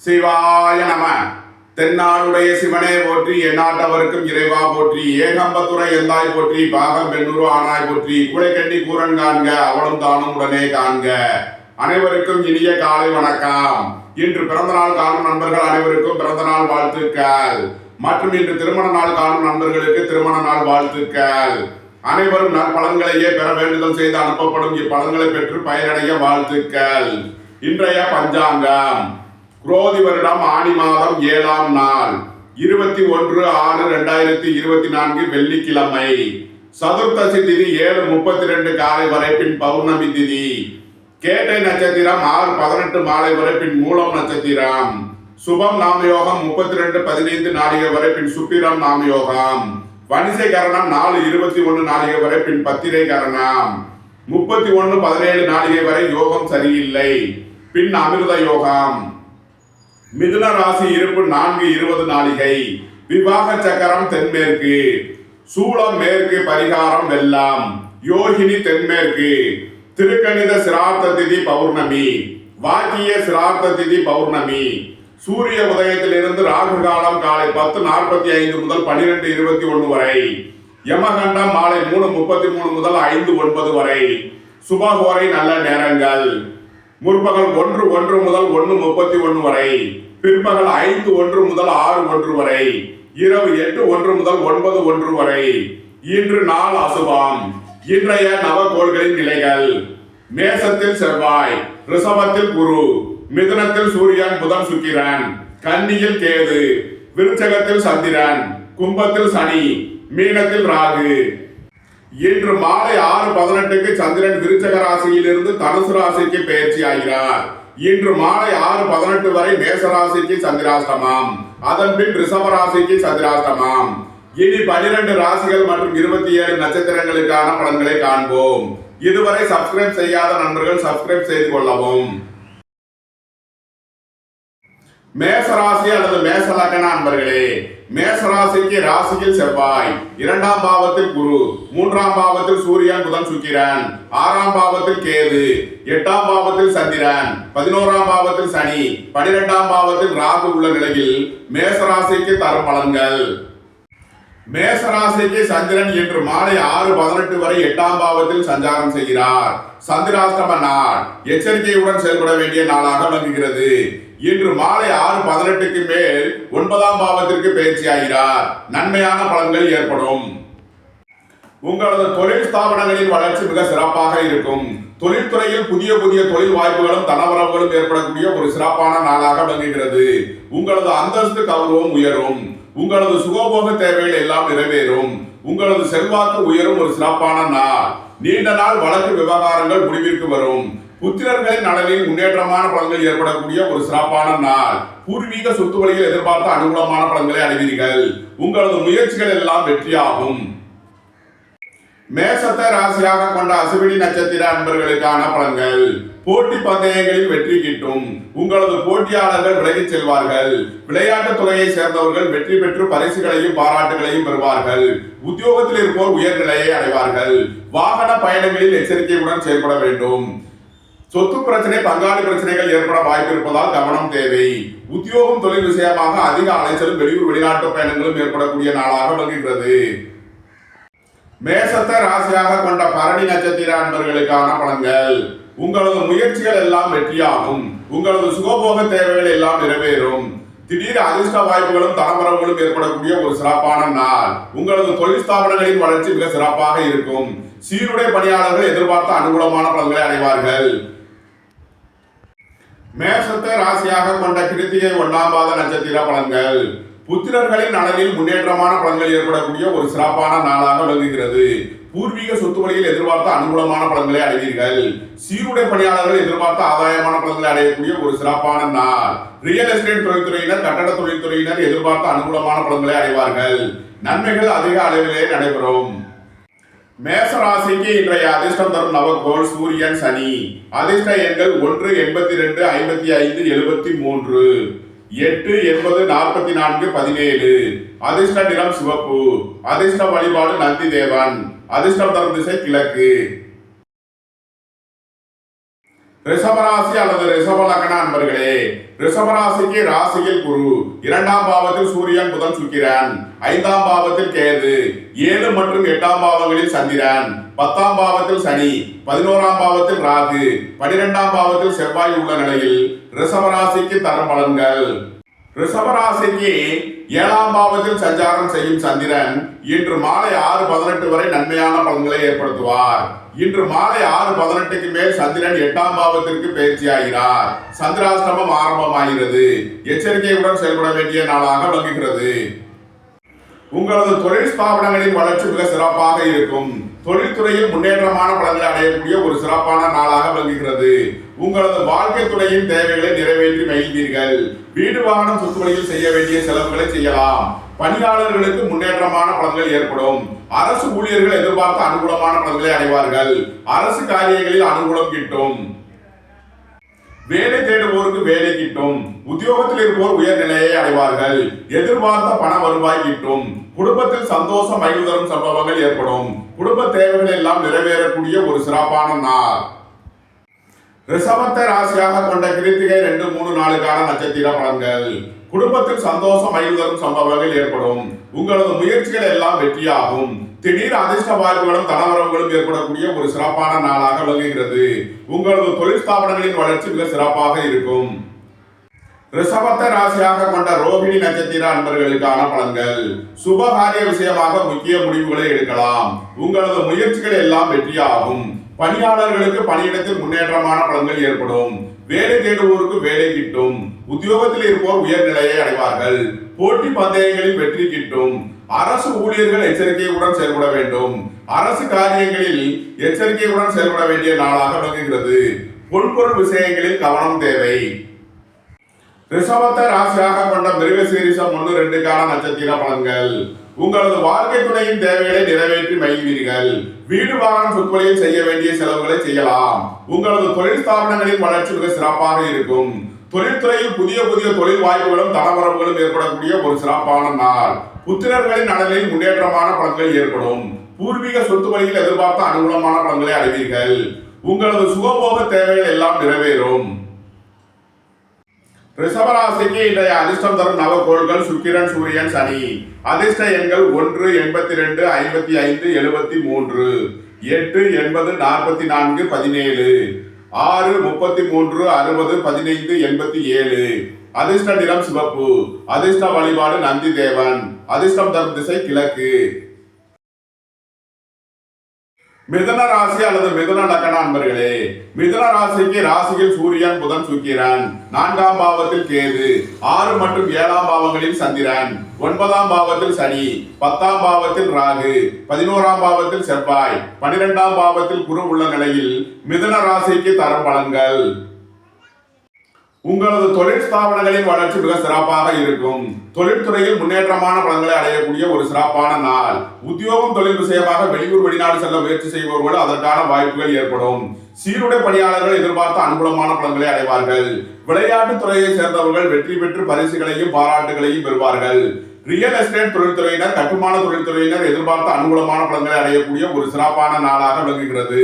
சிவாய நம. தென்னாடுடைய சிவனே போற்றி, எந்நாட்டவருக்கும் இறைவா போற்றி, ஏகம்பத்துரை எந்தாய் போற்றி, பாகம் பெண்ணூறு ஆனாய் போற்றி, கூடைக்கண்ணி கூரன் காண்க அவளும் தானும் உடனே காண்க. அனைவருக்கும் இனிய காலை வணக்கம். இன்று பிறந்த நாள் காணும் நண்பர்கள் அனைவருக்கும் பிறந்த நாள் வாழ்த்துக்கள். மற்றும் இன்று திருமண நாள் காணும் நண்பர்களுக்கு திருமண நாள் வாழ்த்துக்கள். அனைவரும் நற்பலன்களையே பெற வேண்டுதல் செய்து அனுப்பப்படும் இப்பலன்களை பெற்று பயனடைய வாழ்த்துக்கள். இன்றைய பஞ்சாங்கம் குரோதி வருடம் ஆனி மாதம் 7ஆம் நாள் 21/6/2024 வெள்ளிக்கிழமை. சதுர்த்தசி திதி 7:32 காலை வரை, பின் பௌர்ணமி திதி. கேட்டை நட்சத்திரம் 6:18 மாலை வரை, பின் மூலம் நட்சத்திரம். சுபம் நாமயோகம் 32:15 நாளிகை வரை, பின் சுப்பிரம் நாமயோகம். வணிசை கரணம் 4:21 நாளிகை வரை, பின் பத்திரை கரணம். 31:17 நாளிகை வரை யோகம் சரியில்லை, பின் அமிர்த யோகம். மிதுன ராசி இருப்பு 4:20 நாளிகை. விவாக சக்கரம் தென்மேற்கு, சூளம் மேற்கு, பரிகாரம் வெள்ளம். யோகினி தென்மேற்கு. திருக்கணித சிரார்த்த திதி பௌர்ணமி, வாக்கிய சிரார்த்த திதி பௌர்ணமி. சூரிய உதயத்திலிருந்து ராகு காலம் காலை 10:45 முதல் 12:21 வரை. யமகண்டம் மாலை 3:33 முதல் 5:09 வரை. சுபகோரை நல்ல நேரங்கள் முற்பகல் 1:01 முதல் 1:31 வரை, பிற்பகல் 5:01 முதல் 6:01 வரை, இரவு 8:01 முதல் 9:01 வரை. இன்று நாள் அசுபம். இன்றைய நவகோள்களின் நிலைகள்: மேசத்தில் செவ்வாய், ரிஷபத்தில் குரு, மிதுனத்தில் சூரியன் புதன் சுக்கிரன், கன்னியில் கேது, விருச்சகத்தில் சந்திரன், கும்பத்தில் சனி, மீனத்தில் ராகு. இன்று மாலை 6:18 சந்திரன் விருச்சக ராசியிலிருந்து தனுசு ராசிக்கு பயிற்சி ஆகிறார். இன்று மாலை 6:18 வரை மேச ராசிக்கு சந்திராஷ்டமம், அதன் பின் ரிஷப ராசிக்கு சந்திராஷ்டமம். இனி 12 ராசிகள் மற்றும் 27 நட்சத்திரங்களுக்கான பலன்களை காண்போம். இதுவரை சப்ஸ்கிரைப் செய்யாத நண்பர்கள் சப்ஸ்கிரைப் செய்து கொள்ளவும். மேசராசி அல்லது மேச லக்ன அன்பர்களே, மேசராசிக்கு ராசியில் செவ்வாய், 2ஆம் பாவத்தில் குரு, 3ஆம் பாவத்தில் சூரியன் புதன் சுக்கிரன், 6ஆம் பாவத்தில் கேது, 8ஆம் பாவத்தில் சந்திரன், 11ஆம் பாவத்தில் சனி, 12ஆம் பாவத்தில் ராகு உள்ள நிலையில் மேசராசிக்கு தரும் பலன்கள். மேசராசிக்கு சந்திரன் இன்று மாலை 6:18 வரை 8ஆம் பாவத்தில் சஞ்சாரம் செய்கிறார். சந்திராஷ்டம நாள், எச்சரிக்கையுடன் செயல்பட வேண்டிய நாளாக விளங்குகிறது. இன்று மாலை 6:18க்கு மேல் 9ஆம் பாவத்திற்கு பயிற்சி ஆகிறார். நன்மையான பலன்கள் ஏற்படும். உங்களது தொழில் ஸ்தாபனங்களின் வளர்ச்சி மிக சிறப்பாக இருக்கும். தொழில்துறையில் புதிய புதிய தொழில் வாய்ப்புகளும் தனவரவுகளும் ஏற்படக்கூடிய ஒரு சிறப்பான நாளாக விளங்குகிறது. உங்களது அந்தஸ்து கௌரவம் உயரும். உங்களது சுகபோக தேவைகள் எல்லாம் நிறைவேறும். உங்களது செல்வாக்கு உயரும் ஒரு சிறப்பான நாள். நீண்ட நாள் வழக்கு விவகாரங்கள் முடிவிற்கு வரும். புத்திரர்களின் நலனில் முன்னேற்றமான பலன்கள் ஏற்படக்கூடிய ஒரு சிறப்பான நாள். பூர்வீக சொத்து வழியில் எதிர்பார்த்த அனுகூலமான பலன்களை அடைவீர்கள். உங்களது முயற்சிகள் எல்லாம் வெற்றியாகும். மேசத்தை ராசியாக கொண்ட அசுவினி நட்சத்திர அன்பர்களுக்கான பலன்கள்: போட்டி பந்தயங்களில் வெற்றி கிட்டும். உங்களது போட்டியாளர்கள் விலகிச் செல்வார்கள். விளையாட்டுத் துறையை சேர்ந்தவர்கள் வெற்றி பெற்று பரிசுகளையும் பாராட்டுகளையும் பெறுவார்கள். உத்தியோகத்தில் இருப்போர் உயர்நிலையை அடைவார்கள். வாகன பயணங்களில் எச்சரிக்கையுடன் செயல்பட வேண்டும். சொத்து பிரச்சனை, பங்காளி பிரச்சனைகள் ஏற்பட வாய்ப்பு இருப்பதால் கவனம் தேவை. உத்தியோகம் தொழில் விஷயமாக அதிக அலைச்சலும் வெளியூர் வெளிநாட்டு பயணங்களும் ஏற்படக்கூடிய நாளாக விளங்குகிறது. மேசத்தை ராசியாக கொண்ட பரணி நட்சத்திர அன்பர்களுக்கான பலன்கள்: உங்களது முயற்சிகள் எல்லாம் வெற்றியாகும். உங்களது சுகபோக தேவைகள் எல்லாம் நிறைவேறும். திடீர் அதிர்ஷ்ட வாய்ப்புகளும் தனவரவுகளும் ஏற்படக்கூடிய ஒரு சிறப்பான நாள். உங்களது தொழில் ஸ்தாபனங்களின் வளர்ச்சி மிக சிறப்பாக இருக்கும். சீருடை பணியாளர்கள் எதிர்பார்த்த அனுகூலமான பலன்களை அடைவார்கள். மேசத்தை ராசியாக கொண்ட கிருத்திகை 1ஆம் பாத நட்சத்திர பலன்கள்: புத்திரர்களின் நலனில் முன்னேற்றமான பலன்கள் ஏற்படக்கூடிய ஒரு சிறப்பான நாளாக விளங்குகிறது. பூர்வீக சொத்து வழியில் எதிர்பார்த்த அனுகூலமான பலன்களை அடைவீர்கள். சீருடை பணியாளர்கள் எதிர்பார்த்த ஆதாயமான பலன்களை அடையக்கூடிய ஒரு சிறப்பான நாள். ரியல் எஸ்டேட் தொழில்துறையினர், கட்டட தொழில்துறையினர் எதிர்பார்த்த அனுகூலமான பலன்களை அடைவார்கள். நன்மைகள் அதிக அளவிலே நடைபெறும். மேச ராசிக்கு இன்றைய அதிர்ஷ்டம் தரும் நவகோள் சூரியன், சனி. அதிர்ஷ்ட எண்கள் 1, 82, 55, 73, 8, 80, 44, 17. அதிர்ஷ்ட நிறம் சிவப்பு. அதிர்ஷ்ட வழிபாடு நந்தி தேவன். அதிர்ஷ்டம் தரும் திசை கிழக்கு. ரிஷபராசி அல்லது ரிஷப லக்ன அன்பர்களே, ரிஷபராசிக்கு ராசியில் குரு, 2ஆம் பாவத்தில் சூரியன் புதன் சுக்கிரன், 5ஆம் பாவத்தில் கேது, 7 மற்றும் 8ஆம் பாவங்களில் சந்திரன், 10ஆம் பாவத்தில் சனி, 11ஆம் பாவத்தில் ராகு, 12ஆம் பாவத்தில் செவ்வாய் உள்ள நிலையில் ரிஷபராசிக்கு தரும் பலன்கள். ரிஷபராசிக்கு 7ஆம் பாவத்தில் சஞ்சாரம் செய்யும் சந்திரன் இன்று மாலை 6:18 வரை நன்மையான பலன்களை ஏற்படுத்துவார். இன்று மாலை 6:18க்கு மேல் சந்திரன் 8ஆம் பாவத்திற்கு பயிற்சியாகிறார். சந்திராஷ்டமம் ஆரம்பமாகிறது. எச்சரிக்கையுடன் செயல்பட வேண்டிய நாளாக விளங்குகிறது. உங்களது தொழில் ஸ்தாபனங்களின் வளர்ச்சி மிக சிறப்பாக இருக்கும். தொழில்துறையில் முன்னேற்றமான பலன்களை அடையக்கூடிய ஒரு சிறப்பான நாளாக விளங்குகிறது. உங்களது வாழ்க்கை துறையின் தேவைகளை நிறைவேற்றி மகிழ்வீர்கள். வீடு வாகனம் சுற்றுவழியில் செய்ய வேண்டிய செலவுகளை செய்யலாம். பணியாளர்களுக்கு முன்னேற்றமான பலன்கள் ஏற்படும். அரசு ஊழியர்கள் எதிர்பார்த்த அனுகூலமான பலன்களை அடைவார்கள். அரசு காரியங்களில் அனுகூலம் கிட்டும். வேலை தேடுவோருக்கு வேலை கிட்டும். உத்தியோகத்தில் இருப்போர் உயர்நிலையை அடைவார்கள். எதிர்பார்த்த பண வருவாய் கிட்டும். குடும்பத்தில் சந்தோஷம் மகிழ்வு தரும் சம்பவங்கள் ஏற்படும். குடும்ப தேவைகள் எல்லாம் நிறைவேறக்கூடிய ஒரு சிறப்பான நாள். ரிஷபத்தை ராசியாக கொண்ட கிருத்திகை 2, 3, 4 நட்சத்திர பலன்கள். குடும்பத்தில் சந்தோஷம் மகிழ்வு தரும் சம்பவங்கள் ஏற்படும். உங்களது முயற்சிகள் எல்லாம் வெற்றியாகும். திடீர் அதிர்ஷ்ட வாய்ப்புகளும் தனவரவுகளும் ஏற்படக்கூடிய ஒரு சிறப்பான நாளாக விளங்குகிறது. உங்களது தொழில் ஸ்தாபனங்களின் வளர்ச்சி மிக சிறப்பாக இருக்கும். ரிஷபத்தை ராசியாக கொண்ட ரோகிணி நட்சத்திர அன்பர்களுக்கான பலன்கள். சுபகாரிய விஷயமாக முக்கிய முடிவுகளை எடுக்கலாம். உங்களது முயற்சிகள் எல்லாம் வெற்றியாகும். பணியாளர்களுக்கு பணியிடத்தில் முன்னேற்றமான பலன்கள் ஏற்படும். வேலை தேடுவோருக்கு வேலை கிட்டும். உத்தியோகத்தில் இருப்போர் உயர்நிலையை அடைவார்கள். போட்டி பந்தயங்களில் வெற்றி கிட்டும். அரசு ஊழியர்கள் எச்சரிக்கையுடன் செயல்பட வேண்டும். அரசு காரியங்களில் எச்சரிக்கையுடன் செயல்பட வேண்டிய நாளாக விளங்குகிறது. பொன்பொருள் விஷயங்களில் கவனம் தேவை. ரிஷபத்தை ராசியாக கொண்ட மிருகசீரிஷம் 1, 2 நட்சத்திர பலன்கள். உங்களது வாழ்க்கை துணையின் தேவைகளை நிறைவேற்றி மகிழ்வீர்கள். வீடு வாகனம் சுற்றுவழியில் செய்ய வேண்டிய செலவுகளை செய்யலாம். உங்களது தொழில் ஸ்தாபனங்களின் வளர்ச்சி மிக சிறப்பாக இருக்கும். தொழில்துறையில் புதிய தொழில் வாய்ப்புகளும் தனவரவுகளும் ஏற்படக்கூடிய ஒரு சிறப்பான நாள். புத்திரர்களின் நலனில் முன்னேற்றமான பலன்கள் ஏற்படும். பூர்வீக சொத்து வழியில் எதிர்பார்த்த அனுகூலமான பலன்களை அடைவீர்கள். உங்களது சுகபோக தேவைகள் எல்லாம் நிறைவேறும். ரிஷபராசிக்கு இன்றைய அதிர்ஷ்டம் தரும் நவகோள்கள் சுக்கிரன், சூரியன், சனி. அதிர்ஷ்ட எண்கள் 1, 82, 55, 73, 8, 80, 44, 17, 6, 33, 60, 15, 87. அதிர்ஷ்ட நிறம் சிவப்பு. அதிர்ஷ்ட வழிபாடு நந்தி தேவன். அதிர்ஷ்டம் தரும் திசை கிழக்கு. மிதுன ராசி அல்லது மிதுன லக்ன அன்பர்களே, மிதுன ராசிக்கு ராசியில் சூரியன், புதன், சுக்கிரன், 4ஆம் பாவத்தில் கேது, 6 மற்றும் 7ஆம் பாவங்களில் சந்திரன், 9ஆம் பாவத்தில் சனி, 10ஆம் பாவத்தில் ராகு, 11ஆம் பாவத்தில் செவ்வாய், 12ஆம் பாவத்தில் குரு உள்ள நிலையில் மிதுன ராசிக்கு தரும் பலன்கள். உங்களது தொழில் ஸ்தாபனங்களின் வளர்ச்சி மிக சிறப்பாக இருக்கும். தொழில்துறையில் முன்னேற்றமான பலன்களை அடையக்கூடிய ஒரு சிறப்பான நாள். உத்தியோகம் தொழில் விஷயமாக வெளியூர் வெளிநாடு செல்ல முயற்சி செய்பவர்கள் அதற்கான வாய்ப்புகள் ஏற்படும். சீருடை பணியாளர்கள் எதிர்பார்த்த அனுகூலமான பலன்களை அடைவார்கள். விளையாட்டுத் துறையை சேர்ந்தவர்கள் வெற்றி பெற்று பரிசுகளையும் பாராட்டுகளையும் பெறுவார்கள். ரியல் எஸ்டேட் தொழில்துறையினர், கட்டுமான தொழில்துறையினர் எதிர்பார்த்த அனுகூலமான பலன்களை அடையக்கூடிய ஒரு சிறப்பான நாளாக விளங்குகிறது.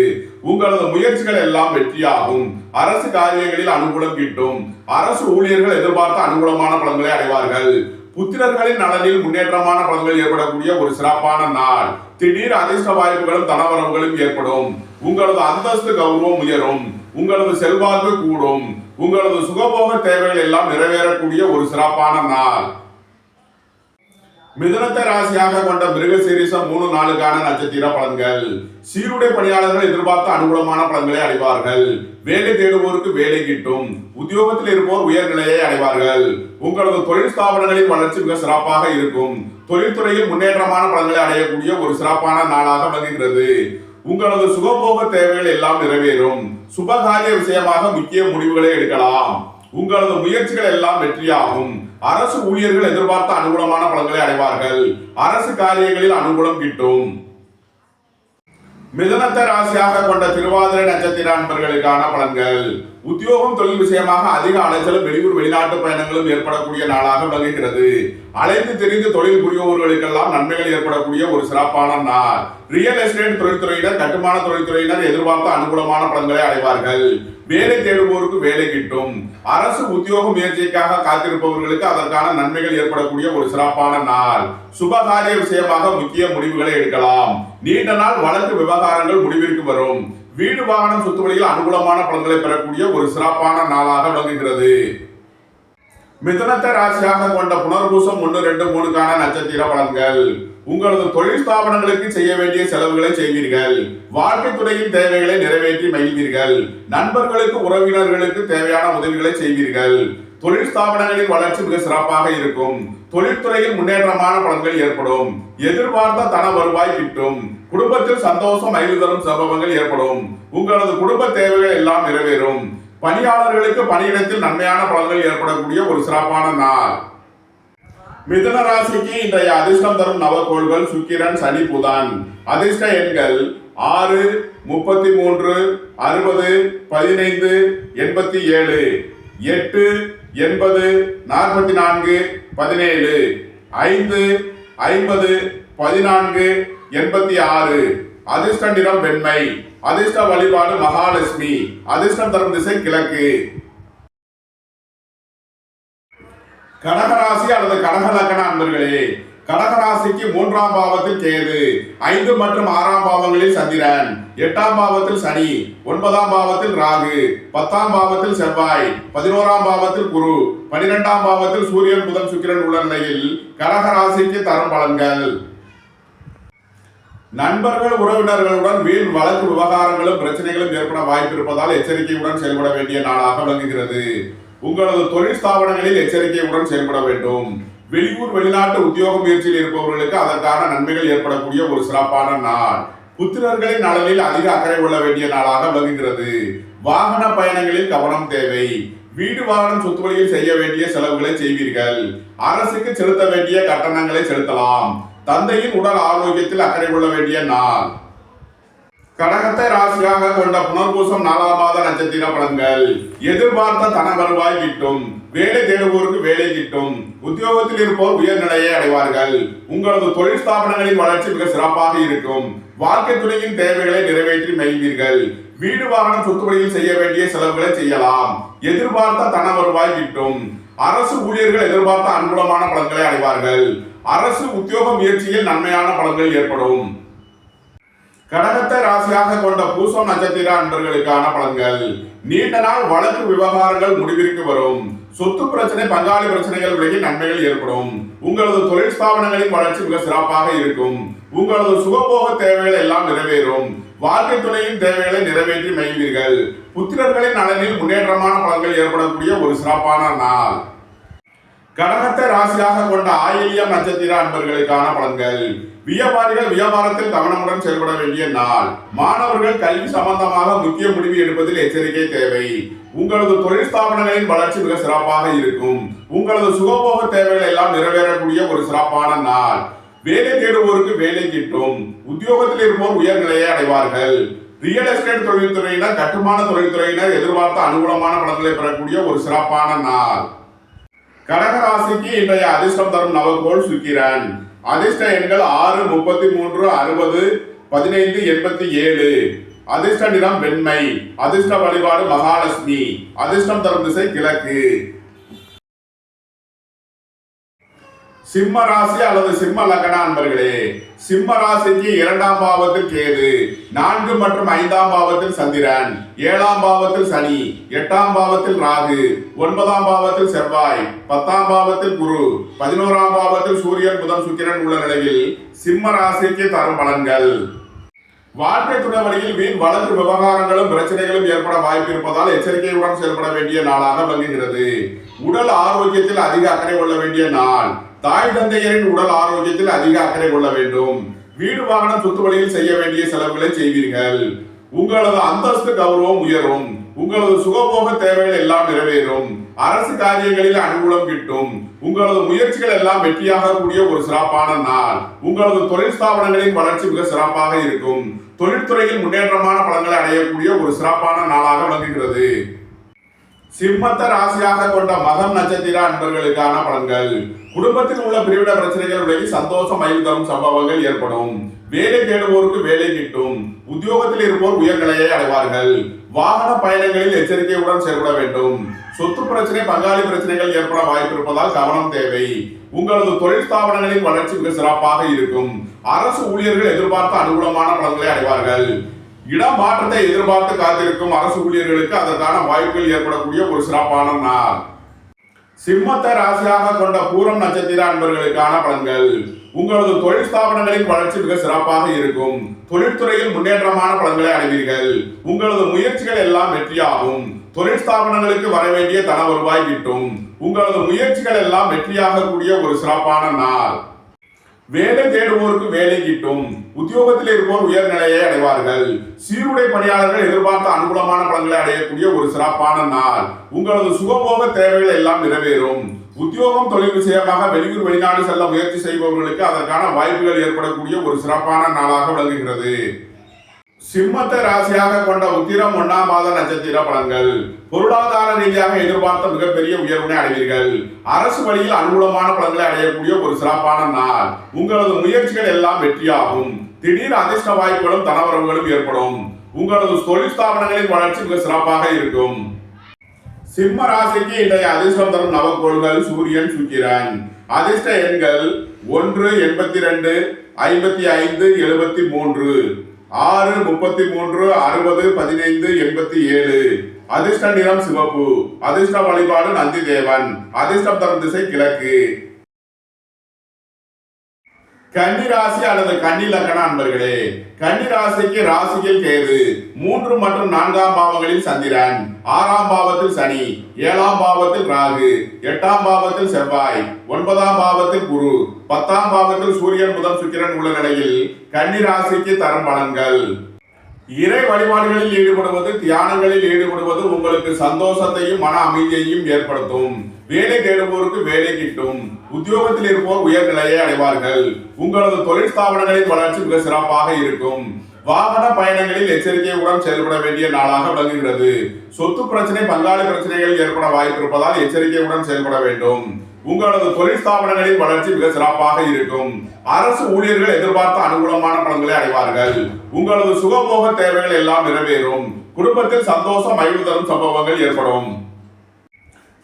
உங்களது முயற்சிகள் எல்லாம் வெற்றியாகும். அரசு காரியங்களில் அனுகூலம் கிட்டும். அரசு ஊழியர்கள் எதிர்பார்த்த அனுகூலமான பலன்களை அடைவார்கள். புத்திரர்களின் நலனில் முன்னேற்றமான பலன்கள் ஏற்படக்கூடிய ஒரு சிறப்பான நாள். திடீர் அதிர்ஷ்ட வாய்ப்புகளும் தனவரவுகளும் ஏற்படும். உங்களது அந்தஸ்து கௌரவம் உயரும். உங்களது செல்வாக்கு கூடும். உங்களது சுகபோக தேவைகள் எல்லாம் நிறைவேறக்கூடிய ஒரு சிறப்பான நாள். மிதுனத்தை ராசியாக கொண்ட மிருகசீரிஷம் 3, 4 நட்சத்திர பலன்கள். சீருடை பணியாளர்கள் எதிர்பார்த்த அனுகூலமான பலன்களை அடைவார்கள். வேலை தேடுவோருக்கு வேலை கிட்டும். உத்தியோகத்தில் இருப்போர் உயர்நிலையை அடைவார்கள். உங்களது தொழில் ஸ்தாபனங்களின் வளர்ச்சி மிக சிறப்பாக இருக்கும். தொழில்துறையில் முன்னேற்றமான பலன்களை அடையக்கூடிய ஒரு சிறப்பான நாளாக விளங்குகிறது. உங்களது சுகபோக தேவைகள் எல்லாம் நிறைவேறும். சுபகாரிய விஷயமாக முக்கிய முடிவுகளை எடுக்கலாம். உங்களது முயற்சிகள் எல்லாம் வெற்றியாகும். அரசு ஊழியர்கள் எதிர்பார்த்த அனுகூலமான பலன்களை அடைவார்கள். அரசு காரியங்களில் அனுகூலம் கிட்டும். மிதுனத்தை ராசியாக கொண்ட திருவாதிரை நட்சத்திர அன்பர்களுக்கான பலன்கள். உத்தியோகம் தொழில் விஷயமாக அதிக அலைச்சலும் வெளியூர் வெளிநாட்டு பயணங்களும் ஏற்படக்கூடிய நாளாக விளங்குகிறது. அலைந்து தெரிந்து தொழில் புரியோர்களுக்கெல்லாம் நன்மைகள் ஏற்படக்கூடிய ஒரு சிறப்பான நாள். ரியல் எஸ்டேட் தொழில்துறையினர், கட்டுமான தொழில்துறையினர் எதிர்பார்த்த அனுகூலமான பலன்களை அடைவார்கள். வேலை தேடுவோருக்கு வேலை கிட்டும். அரசு உத்தியோக முயற்சிக்காக காத்திருப்பவர்களுக்கு அதற்கான நன்மைகள் ஏற்படக்கூடிய ஒரு சிறப்பான நாள். சுபகாரிய விஷயமாக முக்கிய முடிவுகளை எடுக்கலாம். நீண்ட நாள் வழக்கு விவகாரங்கள் முடிவிற்கு வரும். வீடு வாகனம் சொத்து வழியில் அனுகூலமான பலன்களை பெறக்கூடிய ஒரு சிறப்பான நாளாக விளங்குகிறது. மிதுனத்தை ராசியாக கொண்ட புனர்பூசம் 1, 2, 3க்கான நட்சத்திர பலன்கள். உங்களது தொழில் ஸ்தாபனங்களுக்கு செய்ய வேண்டிய செலவுகளை செய்வீர்கள். வாழ்க்கை துறையின் தேவைகளை நிறைவேற்றி மகிழ்வீர்கள். நண்பர்களுக்கு உறவினர்களுக்கு தேவையான உதவிகளை செய்வீர்கள். தொழில் ஸ்தாபனங்களின் வளர்ச்சி மிக சிறப்பாக இருக்கும். தொழில்துறையில் முன்னேற்றமான பலன்கள் ஏற்படும். எதிர்பார்த்த தன வருவாய் கிட்டும். குடும்பத்தில் சந்தோஷம் மகிழ்வு தரும் சம்பவங்கள் ஏற்படும். உங்களது குடும்ப தேவைகள் எல்லாம் நிறைவேறும். பணியாளர்களுக்கு பணியிடத்தில் நன்மையான பலன்கள் ஏற்படக்கூடிய ஒரு சிறப்பான நாள். மிதுன ராசிக்கு இன்றைய அதிர்ஷ்டம் தரும் நவகோள்கள் சுக்கிரன், சனி, புதன். அதிர்ஷ்ட எண்கள் 6, 33, 60, 15, 87, 8, 80, 44, 17, 5, 50, 14, 86. அதிர்ஷ்ட நிறம் வெண்மை. அதிர்ஷ்ட வழிபாடு மகாலட்சுமி. அதிர்ஷ்டம் தரும் திசை கிழக்கு. கடகராசி அல்லது கடக லக்ன அன்பர்களே, கடகராசிக்கு 3ஆம் பாவத்தில் கேது, 5 மற்றும் 6ஆம் பாவங்களில் சந்திரன், 8ஆம் பாவத்தில் சனி, 9ஆம் பாவத்தில் ராகு, 10ஆம் பாவத்தில் செவ்வாய், 11ஆம் பாவத்தில் குரு, 12ஆம் பாவத்தில் சூரியன், புதன், சுக்கிரன் உள்ள நிலையில் கடகராசிக்கு தரும் பலன்கள். நண்பர்கள் உறவினர்களுடன் வீண் வழக்கு விவகாரங்களும் பிரச்சனைகளும் ஏற்பட வாய்ப்பு இருப்பதால் எச்சரிக்கையுடன் செயல்பட வேண்டிய நாளாக விளங்குகிறது. உங்களது தொழில் ஸ்தாபனங்களில் எச்சரிக்கையுடன் செயல்பட வேண்டும். வெளியூர் வெளிநாட்டு உத்தியோக முயற்சியில் இருப்பவர்களுக்கு அதற்கான நன்மைகள் ஏற்படக்கூடிய ஒரு சிறப்பான நாள். புத்திரர்களின் நலனில் அதிக அக்கறை கொள்ள வேண்டிய நாளாக விளங்குகிறது. வாகன பயணங்களில் கவனம் தேவை. வீடு வாகனம் சொத்து வழியில் செய்ய வேண்டிய செலவுகளை செய்வீர்கள். அரசுக்கு செலுத்த வேண்டிய கட்டணங்களை செலுத்தலாம். தந்தையின் உடல் ஆரோக்கியத்தில் அக்கறை கொள்ள வேண்டிய நாள். கடகத்தை ராசியாக கொண்ட புனர்பூசம் 4ஆம் மாத நட்சத்திர பலன்கள். எதிர்பார்த்த தன வருவாய் கிட்டும். வேலை தேடுவோருக்கு வேலை கிட்டும். உத்தியோகத்தில் இருப்போர் உயர்நிலையை அடைவார்கள். உங்களது தொழில் ஸ்தாபனங்களின் வளர்ச்சி மிக சிறப்பாக இருக்கும். வாழ்க்கை துணையின் தேவைகளை நிறைவேற்றி மகிழ்வீர்கள். வீடு வாகனம் சொத்து வழியில் செய்ய வேண்டிய செலவுகளை செய்யலாம். எதிர்பார்த்த தன வருவாய் கிட்டும். அரசு ஊழியர்கள் எதிர்பார்த்த அனுகூலமான பலன்களை அடைவார்கள். அரசு உத்தியோக முயற்சியில் நன்மையான பலன்கள் ஏற்படும். கடகத்தை ராசியாக கொண்ட பூசம் நட்சத்திர அன்பர்களுக்கான பலன்கள். நீண்ட நாள் வழக்கு விவகாரங்கள் முடிவிற்கு வரும். சொத்து பிரச்சனை, பங்காளி பிரச்சனைகள் விலகி நன்மைகள் ஏற்படும். உங்களது தொழில் ஸ்தாபனங்களின் வளர்ச்சி மிக சிறப்பாக இருக்கும். உங்களது சுகபோக தேவைகள் எல்லாம் நிறைவேறும். வாழ்க்கை துணையின் தேவைகளை நிறைவேற்றி மகிழ்வீர்கள். புத்திரர்களின் நலனில் முன்னேற்றமான பலன்கள் ஏற்படக்கூடிய ஒரு சிறப்பான நாள். கடகத்தை ராசியாக கொண்ட ஆயில்யம் நட்சத்திர அன்பர்களுக்கான பலன்கள். வியாபாரிகள் வியாபாரத்தில் கவனமுடன் செயல்பட வேண்டிய நாள். மாணவர்கள் கல்வி சம்பந்தமாக முக்கிய முடிவு எடுப்பதில் எச்சரிக்கை தேவை. உங்களது தொழில் ஸ்தாபனங்களின் வளர்ச்சி மிக சிறப்பாக இருக்கும். உங்களது சுகபோக தேவைகள் எல்லாம் நிறைவேறக்கூடிய ஒரு சிறப்பான நாள். வேலை தேடுவோருக்கு வேலை கிட்டும். உத்தியோகத்தில் இருப்போர் உயர்நிலையை அடைவார்கள். ரியல் எஸ்டேட் தொழில்துறையினர், கட்டுமான தொழில்துறையினர் எதிர்பார்த்த அனுகூலமான பலன்களை பெறக்கூடிய ஒரு சிறப்பான நாள். கடகராசிக்கு இன்றைய அதிர்ஷ்டம் தரும் நவகோள் சுக்கிரன். அதிர்ஷ்ட எண்கள் 6, 33, 60, 15, 87. அதிர்ஷ்ட நிறம் வெண்மை. அதிர்ஷ்ட வழிபாடு மகாலட்சுமி. அதிர்ஷ்டம் தரும் திசை கிழக்கு. சிம்ம ராசி அல்லது சிம்ம லக்ன அன்பர்களே, சிம்ம ராசிக்கு 2ஆம் பாவத்தில் கேது, 4 மற்றும் 5ஆம் பாவத்தில் சந்திரன், 7ஆம் பாவத்தில் சனி, 8ஆம் பாவத்தில் ராகு, 9ஆம் பாவத்தில் செவ்வாய், 10ஆம் பாவத்தில் குரு, 11ஆம் பாவத்தில் சூரியன், புதன், சுக்கிரன் உள்ள நிலையில் சிம்ம ராசிக்கு தரும் பலன்கள். வாழ்க்கை துணை வழியில் வீண் வழக்கு விவகாரங்களும் பிரச்சனைகளும் ஏற்பட வாய்ப்பு இருப்பதால் எச்சரிக்கையுடன் செயல்பட வேண்டிய நாளாக விளங்குகிறது. உடல் ஆரோக்கியத்தில் அதிக அக்கறை கொள்ள வேண்டிய நாள். தாய் தந்தையரின் உடல் ஆரோக்கியத்தில் அதிக அக்கறை கொள்ள வேண்டும். வீடு வாகனம் சொத்து வழியில் செய்ய வேண்டிய செலவுகளை செய்வீர்கள். உங்களது அந்தஸ்து கௌரவம் உயரும். உங்களது சுகபோக தேவைகள் எல்லாம் நிறைவேறும். அரசு காரியங்களில் அனுகூலம் கிட்டும். உங்களது முயற்சிகள் எல்லாம் வெற்றியாக கூடிய ஒரு சிறப்பான நாள். உங்களது தொழில் ஸ்தாபனங்களின் வளர்ச்சி மிக சிறப்பாக இருக்கும். தொழில்துறையில் முன்னேற்றமான பலன்களை அடையக்கூடிய ஒரு சிறப்பான நாளாக விளங்குகிறது. சிம்மத்தை ராசியாக கொண்ட மகம் நட்சத்திர அன்பர்களுக்கான பலன்கள். குடும்பத்தில் உள்ள பிரிவிட பிரச்சனைகள் விலகி சந்தோஷம் மகிழ்வு தரும் சம்பவங்கள் ஏற்படும். வேலை தேடுவோருக்கு வேலை கிட்டும். உத்தியோகத்தில் இருப்போர் உயர்நிலையை அடைவார்கள். வாகன பயணங்களில் எச்சரிக்கையுடன் செயல்பட வேண்டும். சொத்து பிரச்சனை பங்காளி பிரச்சனைகள் ஏற்பட வாய்ப்பு இருப்பதால் கவனம் தேவை. உங்களது தொழில் ஸ்தாபனங்களின் வளர்ச்சி மிக சிறப்பாக இருக்கும். அரசு ஊழியர்கள் எதிர்பார்த்த அனுகூலமான பலன்களை அடைவார்கள். இடமாற்றத்தை எதிர்பார்த்து காத்திருக்கும் அரசு ஊழியர்களுக்கு அதற்கான வாய்ப்புகள் ஏற்படக்கூடிய ஒரு சிறப்பான நாள். சிம்மத்தை ராசியாக கொண்ட பூரம் நட்சத்திர அன்பர்களுக்கான பலன்கள். உங்களது தொழில் ஸ்தாபனங்களின் வளர்ச்சி மிக சிறப்பாக இருக்கும். தொழில்துறையில் முன்னேற்றமான பலன்களை அடைவீர்கள். உங்களது முயற்சிகள் எல்லாம் வெற்றியாகும். தொழில் ஸ்தாபனங்களுக்கு வர வேண்டிய தன வருவாய் கிட்டும். உங்களது முயற்சிகள் எல்லாம் வெற்றியாக கூடிய ஒரு சிறப்பான நாள். வேலை தேடுவோருக்கு வேலை கிட்டும். உத்தியோகத்தில் இருப்போர் உயர்நிலையை அடைவார்கள். சீருடை பணியாளர்கள் எதிர்பார்த்த அனுகூலமான பலன்களை அடையக்கூடிய ஒரு சிறப்பான நாள். உங்களது சுகபோக தேவைகள் எல்லாம் நிறைவேறும். உத்தியோகம் தொழில் விஷயமாக வெளியூர் வெளிநாடு செல்ல முயற்சி செய்பவர்களுக்கு அதற்கான வாய்ப்புகள் ஏற்படக்கூடிய ஒரு சிறப்பான நாளாக விளங்குகிறது. சிம்மத்தை ராசியாக கொண்ட உத்திரம் 1ஆம் மாத நட்சத்திர பலன்கள். பொருளாதார ரீதியாக எதிர்பார்த்த மிகப்பெரிய உயர்வினை அடைவீர்கள். அரசு வழியில் அனுகூலமான பலன்களை அடையக்கூடிய ஒரு சிறப்பான நாள். உங்களது முயற்சிகள் எல்லாம் வெற்றியாகும். திடீர் அதிர்ஷ்ட வாய்ப்புகளும் தனவரவுகளும் ஏற்படும். உங்களது தொழில் ஸ்தாபனங்களின் வளர்ச்சி மிக சிறப்பாக இருக்கும். சிம்ம ராசிக்கு இன்றைய அதிர்ஷ்டம் தரும் நவக்கோள்கள் சூரியன் சுக்கிரன். அதிர்ஷ்ட எண்கள் 1 82 55 73 6 33 60 15 87. அதிர்ஷ்ட நிறம் சிவப்பு. அதிர்ஷ்ட வழிபாடு நந்தி தேவன். அதிர்ஷ்டம் தரும் திசை கிழக்கு. கன்னி ராசி அல்லது கன்னி லக்ன அன்பர்களே, கன்னி ராசிக்கு ராசியில் கேது, 3 மற்றும் 4ஆம் பாவங்களில் சந்திரன், 6ஆம் பாவத்தில் சனி, 7ஆம் பாவத்தில் ராகு, 8ஆம் பாவத்தில் செவ்வாய், 9ஆம் பாவத்தில் குரு, 10ஆம் பாவத்தில் சூரியன் புதன் சுக்கிரன் உள்ள நிலையில் கன்னி ராசிக்கு தரும் பலன்கள். இறை வழிபாடுகளில் ஈடுபடுவது தியானங்களில் ஈடுபடுவது உங்களுக்கு சந்தோஷத்தையும் மன அமைதியையும் ஏற்படுத்தும். வேலை தேடுவோருக்கு வேலை கிட்டும். உத்தியோகத்தில் இருப்போர் உயர்நிலையை அடைவார்கள். உங்களது தொழில் ஸ்தாபனங்களின் வளர்ச்சி மிக சிறப்பாக இருக்கும். வாகன பயணங்களில் எச்சரிக்கையுடன் செயல்பட வேண்டிய நாளாக விளங்குகிறது. சொத்து பிரச்சனை பங்காளி பிரச்சனைகள் ஏற்பட வாய்ப்பு இருப்பதால் எச்சரிக்கையுடன் செயல்பட வேண்டும். உங்களது தொழில் ஸ்தாபனங்களின் வளர்ச்சி மிக சிறப்பாக இருக்கும். அரசு ஊழியர்கள் எதிர்பார்த்த அனுகூலமான பலன்களை அடைவார்கள். உங்களது சுகபோக தேவைகள் எல்லாம் நிறைவேறும். குடும்பத்தில் சந்தோஷம் மகிழ்வு தரும் சம்பவங்கள் ஏற்படும்.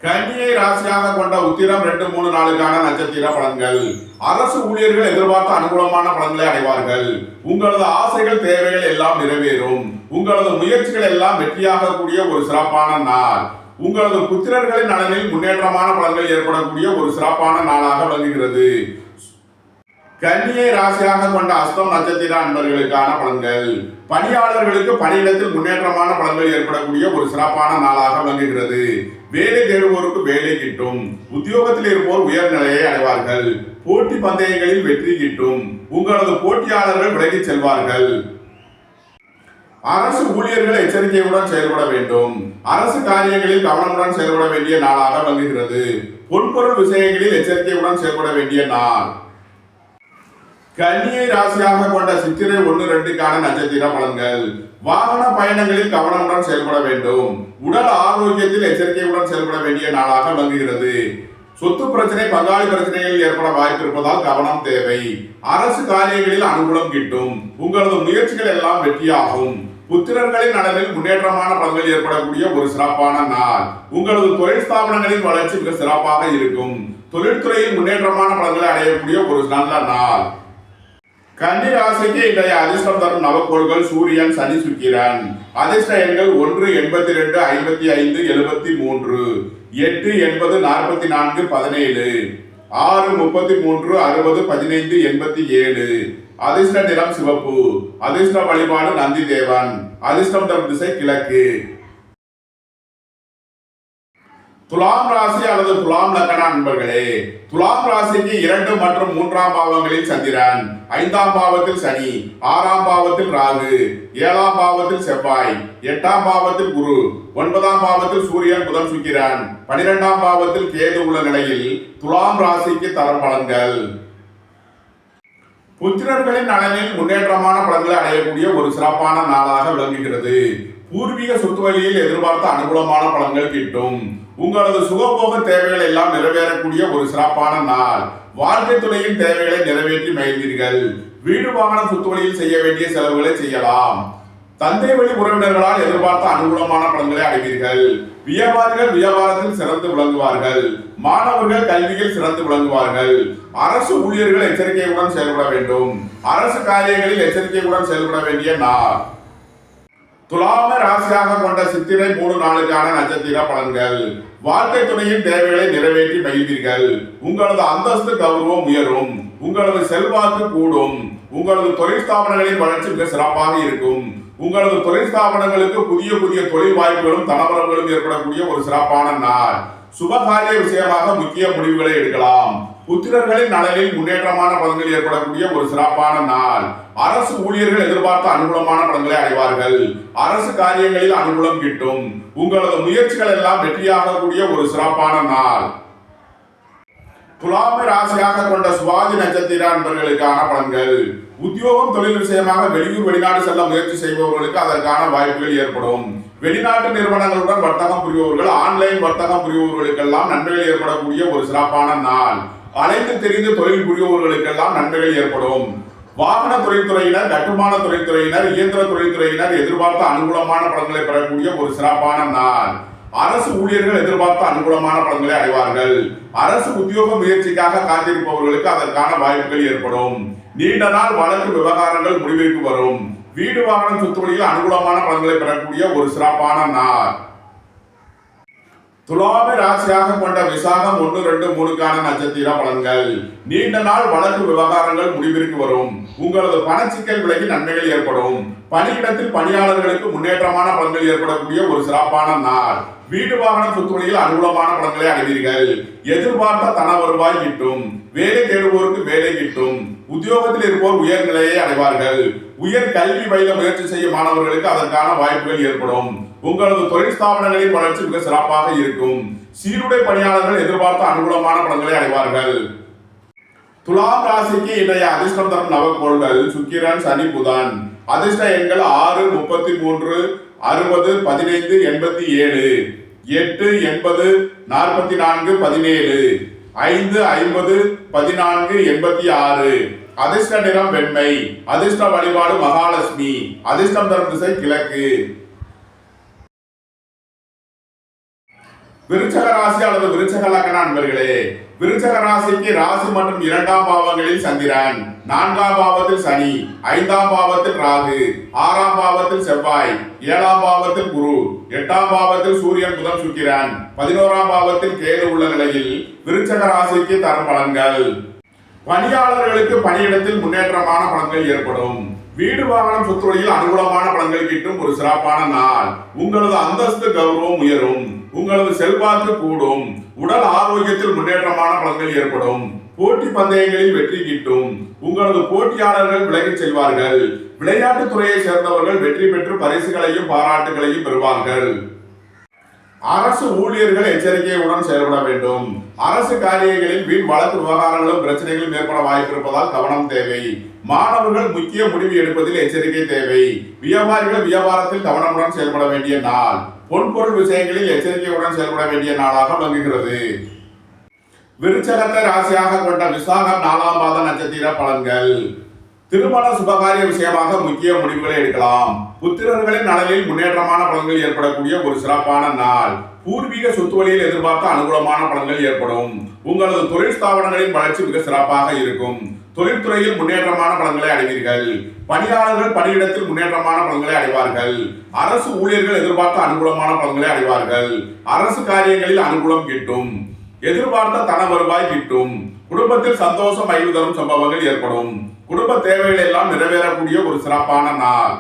கன்னியை ராசியாக கொண்ட உத்திரம் 2, 3 நாளுக்கான நட்சத்திர பலன்கள். அரசு ஊழியர்கள் எதிர்பார்த்த அனுகூலமான பலன்களை அடைவார்கள். உங்களது ஆசைகள் தேவைகள் எல்லாம் நிறைவேறும். உங்களது முயற்சிகள் எல்லாம் வெற்றியாக கூடிய ஒரு சிறப்பான நாள். உங்களது புத்திரர்களின் நலனில் முன்னேற்றமான பலன்கள் ஏற்படக்கூடிய ஒரு சிறப்பான நாளாக விளங்குகிறது. கன்னியை ராசியாக கொண்ட அஸ்தம் நட்சத்திர அன்பர்களுக்கான பலன்கள். பணியாளர்களுக்கு பணியிடத்தில் முன்னேற்றமான பலன்கள் ஏற்படக்கூடிய ஒரு சிறப்பான நாளாக விளங்குகிறது. வேலை தேடுவோருக்கு வேலை கிட்டும். உத்தியோகத்தில் இருப்போர் உயர்நிலையை அடைவார்கள். போட்டி பந்தயங்களில் வெற்றி கிட்டும். உங்களது போட்டியாளர்கள் விலகிச் செல்வார்கள். அரசு ஊழியர்கள் எச்சரிக்கையுடன் செயல்பட வேண்டும். அரசு காரியங்களில் கவனமுடன் செயல்பட வேண்டிய நாளாக விளங்குகிறது. பொன்பொருள் விஷயங்களில் எச்சரிக்கையுடன் செயல்பட வேண்டிய நாள். கன்னியை ராசியாக கொண்ட சித்திரை 1, 2க்கான நட்சத்திர பலன்கள். வாகன பயணங்களில் கவனமுடன் செயல்பட வேண்டும். உடல் ஆரோக்கியத்தில் எச்சரிக்கையுடன் செயல்பட வேண்டிய நாளாக விளங்குகிறது. சொத்து பிரச்சனை பங்காளி பிரச்சனைகளில் ஏற்பட வாய்ப்பு இருப்பதால் கவனம் தேவை. அரசு காரியங்களில் அனுகூலம் கிட்டும். உங்களது முயற்சிகள் எல்லாம் வெற்றியாகும். புத்திரர்களின் நலனில் முன்னேற்றமான பலன்கள் ஏற்படக்கூடிய ஒரு சிறப்பான நாள். உங்களது தொழில் ஸ்தாபனங்களின் வளர்ச்சி மிக சிறப்பாக இருக்கும். தொழில்துறையில் முன்னேற்றமான பலன்களை அடையக்கூடிய ஒரு நல்ல நாள். கன்னி ராசிக்கு இன்றைய அதிர்ஷ்டம் தரும் நவக்கோள்கள் சூரியன் சனி சுக்கிரன். அதிர்ஷ்ட எண்கள் 1 82 55 73 8 80 44 17 6 33 60 15 87. அதிர்ஷ்ட நிறம் சிவப்பு. அதிர்ஷ்ட வழிபாடு நந்தி தேவன். அதிர்ஷ்டம் தரும் திசை கிழக்கு. துலாம் ராசி அல்லது துலாம் லக்ன அன்பர்களே, துலாம் ராசிக்கு 2 மற்றும் 3ஆம் பாவங்களில் சந்திரன், 5ஆம் பாவத்தில் சனி, 6ஆம் பாவத்தில் ராகு, 7ஆம் பாவத்தில் செவ்வாய், 8ஆம் பாவத்தில் குரு, 9ஆம் பாவத்தில் சூரியன் புதன் சுக்கிரன், 12ஆம் பாவத்தில் கேது உள்ள நிலையில் துலாம் ராசிக்கு தரும் பலன்கள். புத்திரர்களின் நலனில் முன்னேற்றமான பலன்களை அடையக்கூடிய ஒரு சிறப்பான நாளாக விளங்குகிறது. பூர்வீக சொத்து வழியில் எதிர்பார்த்த அனுகூலமான பலன்கள் கிட்டும். உங்களது சுகபோக தேவைகள் எல்லாம் நிறைவேறக்கூடிய ஒரு சிறப்பான நாள். வாழ்க்கை துணையின் தேவைகளை நிறைவேற்றி மகிழ்வீர்கள். வீடு வாகனம் சொத்து வழியில் செய்ய வேண்டிய செலவுகளை செய்யலாம். தந்தை வழி உறவினர்களால் எதிர்பார்த்த அனுகூலமான பலன்களை அடைவீர்கள். வியாபாரிகள் வியாபாரத்தில் சிறந்து விளங்குவார்கள். மாணவர்கள் கல்வியில் சிறந்து விளங்குவார்கள். அரசு ஊழியர்கள் எச்சரிக்கையுடன் செயல்பட வேண்டும். அரசு காரியங்களில் எச்சரிக்கையுடன் செயல்பட வேண்டிய நாள். துலாம ராசியாக கொண்ட சித்திரை 3 நாளுக்கான நட்சத்திர பலன்கள். வாழ்க்கை துணையின் தேவைகளை நிறைவேற்றி மகிழ்வீர்கள். உங்களது அந்தஸ்து கௌரவம் உயரும். உங்களது செல்வாக்கு கூடும். உங்களது தொழில் ஸ்தாபனங்களின் வளர்ச்சி மிக சிறப்பாக இருக்கும். உங்களது தொழில் ஸ்தாபனங்களுக்கு புதிய புதிய தொழில் வாய்ப்புகளும் தனவரவுகளும் ஏற்படக்கூடிய ஒரு சிறப்பான நாள். சுபகாரிய விஷயமாக முக்கிய முடிவுகளை எடுக்கலாம். புத்திரர்களின் நலனில் முன்னேற்றமான பலன்கள் ஏற்படக்கூடிய ஒரு சிறப்பான நாள். அரசு ஊழியர்கள் எதிர்பார்த்த அனுகூலமான பலன்களை அடைவார்கள். அரசு காரியங்களில் அனுகூலம் கிட்டும். உங்களது முயற்சிகள் எல்லாம் வெற்றியாகக்கூடிய ஒரு சிறப்பான நாள். துலாமை ராசியாக கொண்ட சுவாதி நட்சத்திர அன்பர்களுக்கான பலன்கள். உத்தியோகம் தொழில் விஷயமாக வெளியூர் வெளிநாடு செல்ல முயற்சி செய்பவர்களுக்கு அதற்கான வாய்ப்புகள் ஏற்படும். வெளிநாட்டு நிறுவனங்களுடன் வர்த்தகம் புரிபவர்கள், ஆன்லைன் வர்த்தகம் புரிபவர்களுக்கெல்லாம் நன்மைகள் ஏற்படக்கூடிய ஒரு சிறப்பான நாள். அலைந்து தெரிந்து தொழில் புரிபவர்களுக்கெல்லாம் நன்மைகள் ஏற்படும். வாகன தொழில்துறையினர், கட்டுமான தொழில்துறையினர், இயந்திர தொழில்துறையினர் எதிர்பார்த்த அனுகூலமான பலன்களை பெறக்கூடிய ஒரு சிறப்பான நாள். அரசு ஊழியர்கள் எதிர்பார்த்த அனுகூலமான பலன்களை அடைவார்கள். அரசு உத்தியோக முயற்சிக்காக காத்திருப்பவர்களுக்கு அதற்கான வாய்ப்புகள் ஏற்படும். நீண்ட நாள் வழக்கு விவகாரங்கள் முடிவிற்கு வரும். வீடு வாகனம் சொத்து வழியில் அனுகூலமான பலன்களை பெறக்கூடிய ஒரு சிறப்பான நாள். துலாமை ராசியாக கொண்ட விசாகம் 1, 2, 3க்கான நட்சத்திர பலன்கள். நீண்ட நாள் வழக்கு விவகாரங்கள் முடிவிற்கு வரும். உங்களது பணச்சிக்கல் விலகி நன்மைகள் ஏற்படும். பணியிடத்தில் பணியாளர்களுக்கு முன்னேற்றமான பலன்கள் ஏற்படக்கூடிய ஒரு சிறப்பான நாள். வீடு வாகனம் சொத்து வழியில் அனுகூலமான பலன்களை அடைவீர்கள். எதிர்பார்த்த தன வருவாய் கிட்டும். வேலை தேடுவோருக்கு வேலை கிட்டும். உத்தியோகத்தில் இருப்போர் உயர்நிலையை அடைவார்கள். உயர் கல்வி பயில முயற்சி செய்யும் மாணவர்களுக்கு அதற்கான வாய்ப்புகள் ஏற்படும். உங்களது தொழில் ஸ்தாபனங்களின் வளர்ச்சி மிக சிறப்பாக இருக்கும். சீருடை பணியாளர்கள் எதிர்பார்த்த அனுகூலமான பலன்களை அடைவார்கள். துலாம் ராசிக்கு இன்றைய அதிர்ஷ்டம் தரும் நவக்கோள்கள் சுக்கிரன், சனி, புதன். அதிர்ஷ்ட எண்கள் 6, 33, 60, 15, 87, 8, 80, 44, 17, 5, 50, 14, 86. அதிர்ஷ்ட நிறம் வெண்மை. அதிர்ஷ்ட வழிபாடு மகாலட்சுமி. அதிர்ஷ்டம் தரும் திசை கிழக்கு. விருச்சக ராசி அல்லது விருச்சக லக்ன அன்பர்களே, விருச்சக ராசிக்கு ராசி மற்றும் 2ஆம் பாவங்களில் சந்திரன், 4ஆம் பாவத்தில் சனி, 5ஆம் பாவத்தில் ராகு, 6ஆம் பாவத்தில் செவ்வாய், 7ஆம் பாவத்தில் குரு, 8ஆம் பாவத்தில் சூரியன், புதன், சுக்கிரன், 11ஆம் பாவத்தில் கேது உள்ள நிலையில் விருச்சக ராசிக்கு தரும் பலன்கள். பணியாளர்களுக்கு பணியிடத்தில் முன்னேற்றமான பலன்கள் ஏற்படும். வீடு வாகனம் சொத்து வழியில் அனுகூலமான பலன்கள் கிட்டும் ஒரு சிறப்பான நாள். உங்களது அந்தஸ்து கௌரவம் உயரும். உங்களது செல்வாக்கு கூடும். உடல் ஆரோக்கியத்தில் முன்னேற்றமான பலன்கள் ஏற்படும். போட்டி பந்தயங்களில் வெற்றி கிட்டும். உங்களது போட்டியாளர்கள் விலகிச் செல்வார்கள். விளையாட்டுத் துறையை சேர்ந்தவர்கள் வெற்றி பெற்று பரிசுகளையும் பாராட்டுகளையும் பெறுவார்கள். அரசு ஊழியர்கள் எச்சரிக்கையுடன் செயல்பட வேண்டும். அரசு காரியங்களில் வீண் வழக்கு விவகாரங்களும் பிரச்சனைகளும் ஏற்பட வாய்ப்பு இருப்பதால் கவனம் தேவை. மாணவர்கள் முக்கிய முடிவு எடுப்பதில் எச்சரிக்கை தேவை. வியாபாரிகள் வியாபாரத்தில் கவனமுடன் செயல்பட வேண்டிய நாள். பொன்பொருள் விஷயங்களில் எச்சரிக்கையுடன் செயல்பட வேண்டிய நாளாக விளங்குகிறது. விருச்சகத்தை ராசியாக கொண்ட விசாகம் 4ஆம் பாத நட்சத்திர பலன்கள். திருமண சுபகாரிய விஷயமாக முக்கிய முடிவுகளை எடுக்கலாம். புத்திரர்களின் நலனில் முன்னேற்றமான பலன்கள் ஏற்படக்கூடிய ஒரு சிறப்பான நாள். பூர்வீக சொத்து வழியில் எதிர்பார்த்த அனுகூலமான பலன்கள் ஏற்படும். உங்களது தொழில் ஸ்தாபனங்களின் வளர்ச்சி மிக சிறப்பாக இருக்கும். தொழில்துறையில் முன்னேற்றமான பலன்களை அடைவீர்கள். பணியாளர்கள் பணியிடத்தில் முன்னேற்றமான பலன்களை அடைவார்கள். அரசு ஊழியர்கள் எதிர்பார்த்த அனுகூலமான பலன்களை அடைவார்கள். அரசு காரியங்களில் அனுகூலம் கிட்டும். எதிர்பார்த்த தன வருவாய் கிட்டும். குடும்பத்தில் சந்தோஷம் மகிழ்வு தரும் சம்பவங்கள் ஏற்படும். குடும்ப தேவைகள் எல்லாம் நிறைவேறக்கூடிய ஒரு சிறப்பான நாள்.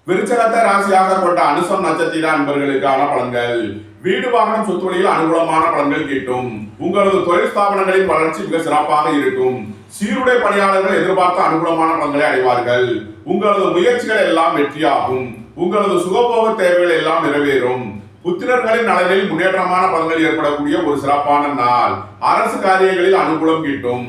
விருச்சகத்தை ராசியாக கொண்ட அனுசம் நட்சத்திர அன்பர்களுக்கான பலன்கள். வீடு வாகனம் சொத்து வழியில் அனுகூலமான பலன்கள் கிட்டும். உங்களது தொழில் ஸ்தாபனங்களின் வளர்ச்சி மிக சிறப்பாக இருக்கும். சீருடை பணியாளர்கள் எதிர்பார்த்த அனுகூலமான பலன்களை அடைவார்கள். உங்களது முயற்சிகள் எல்லாம் வெற்றியாகும். உங்களது சுகபோக தேவைகள் எல்லாம் நிறைவேறும். புத்திரர்களின் நலனில் முன்னேற்றமான பலன்கள் ஏற்படக்கூடிய ஒரு சிறப்பான நாள். அரசு காரியங்களில் அனுகூலம் கிட்டும்.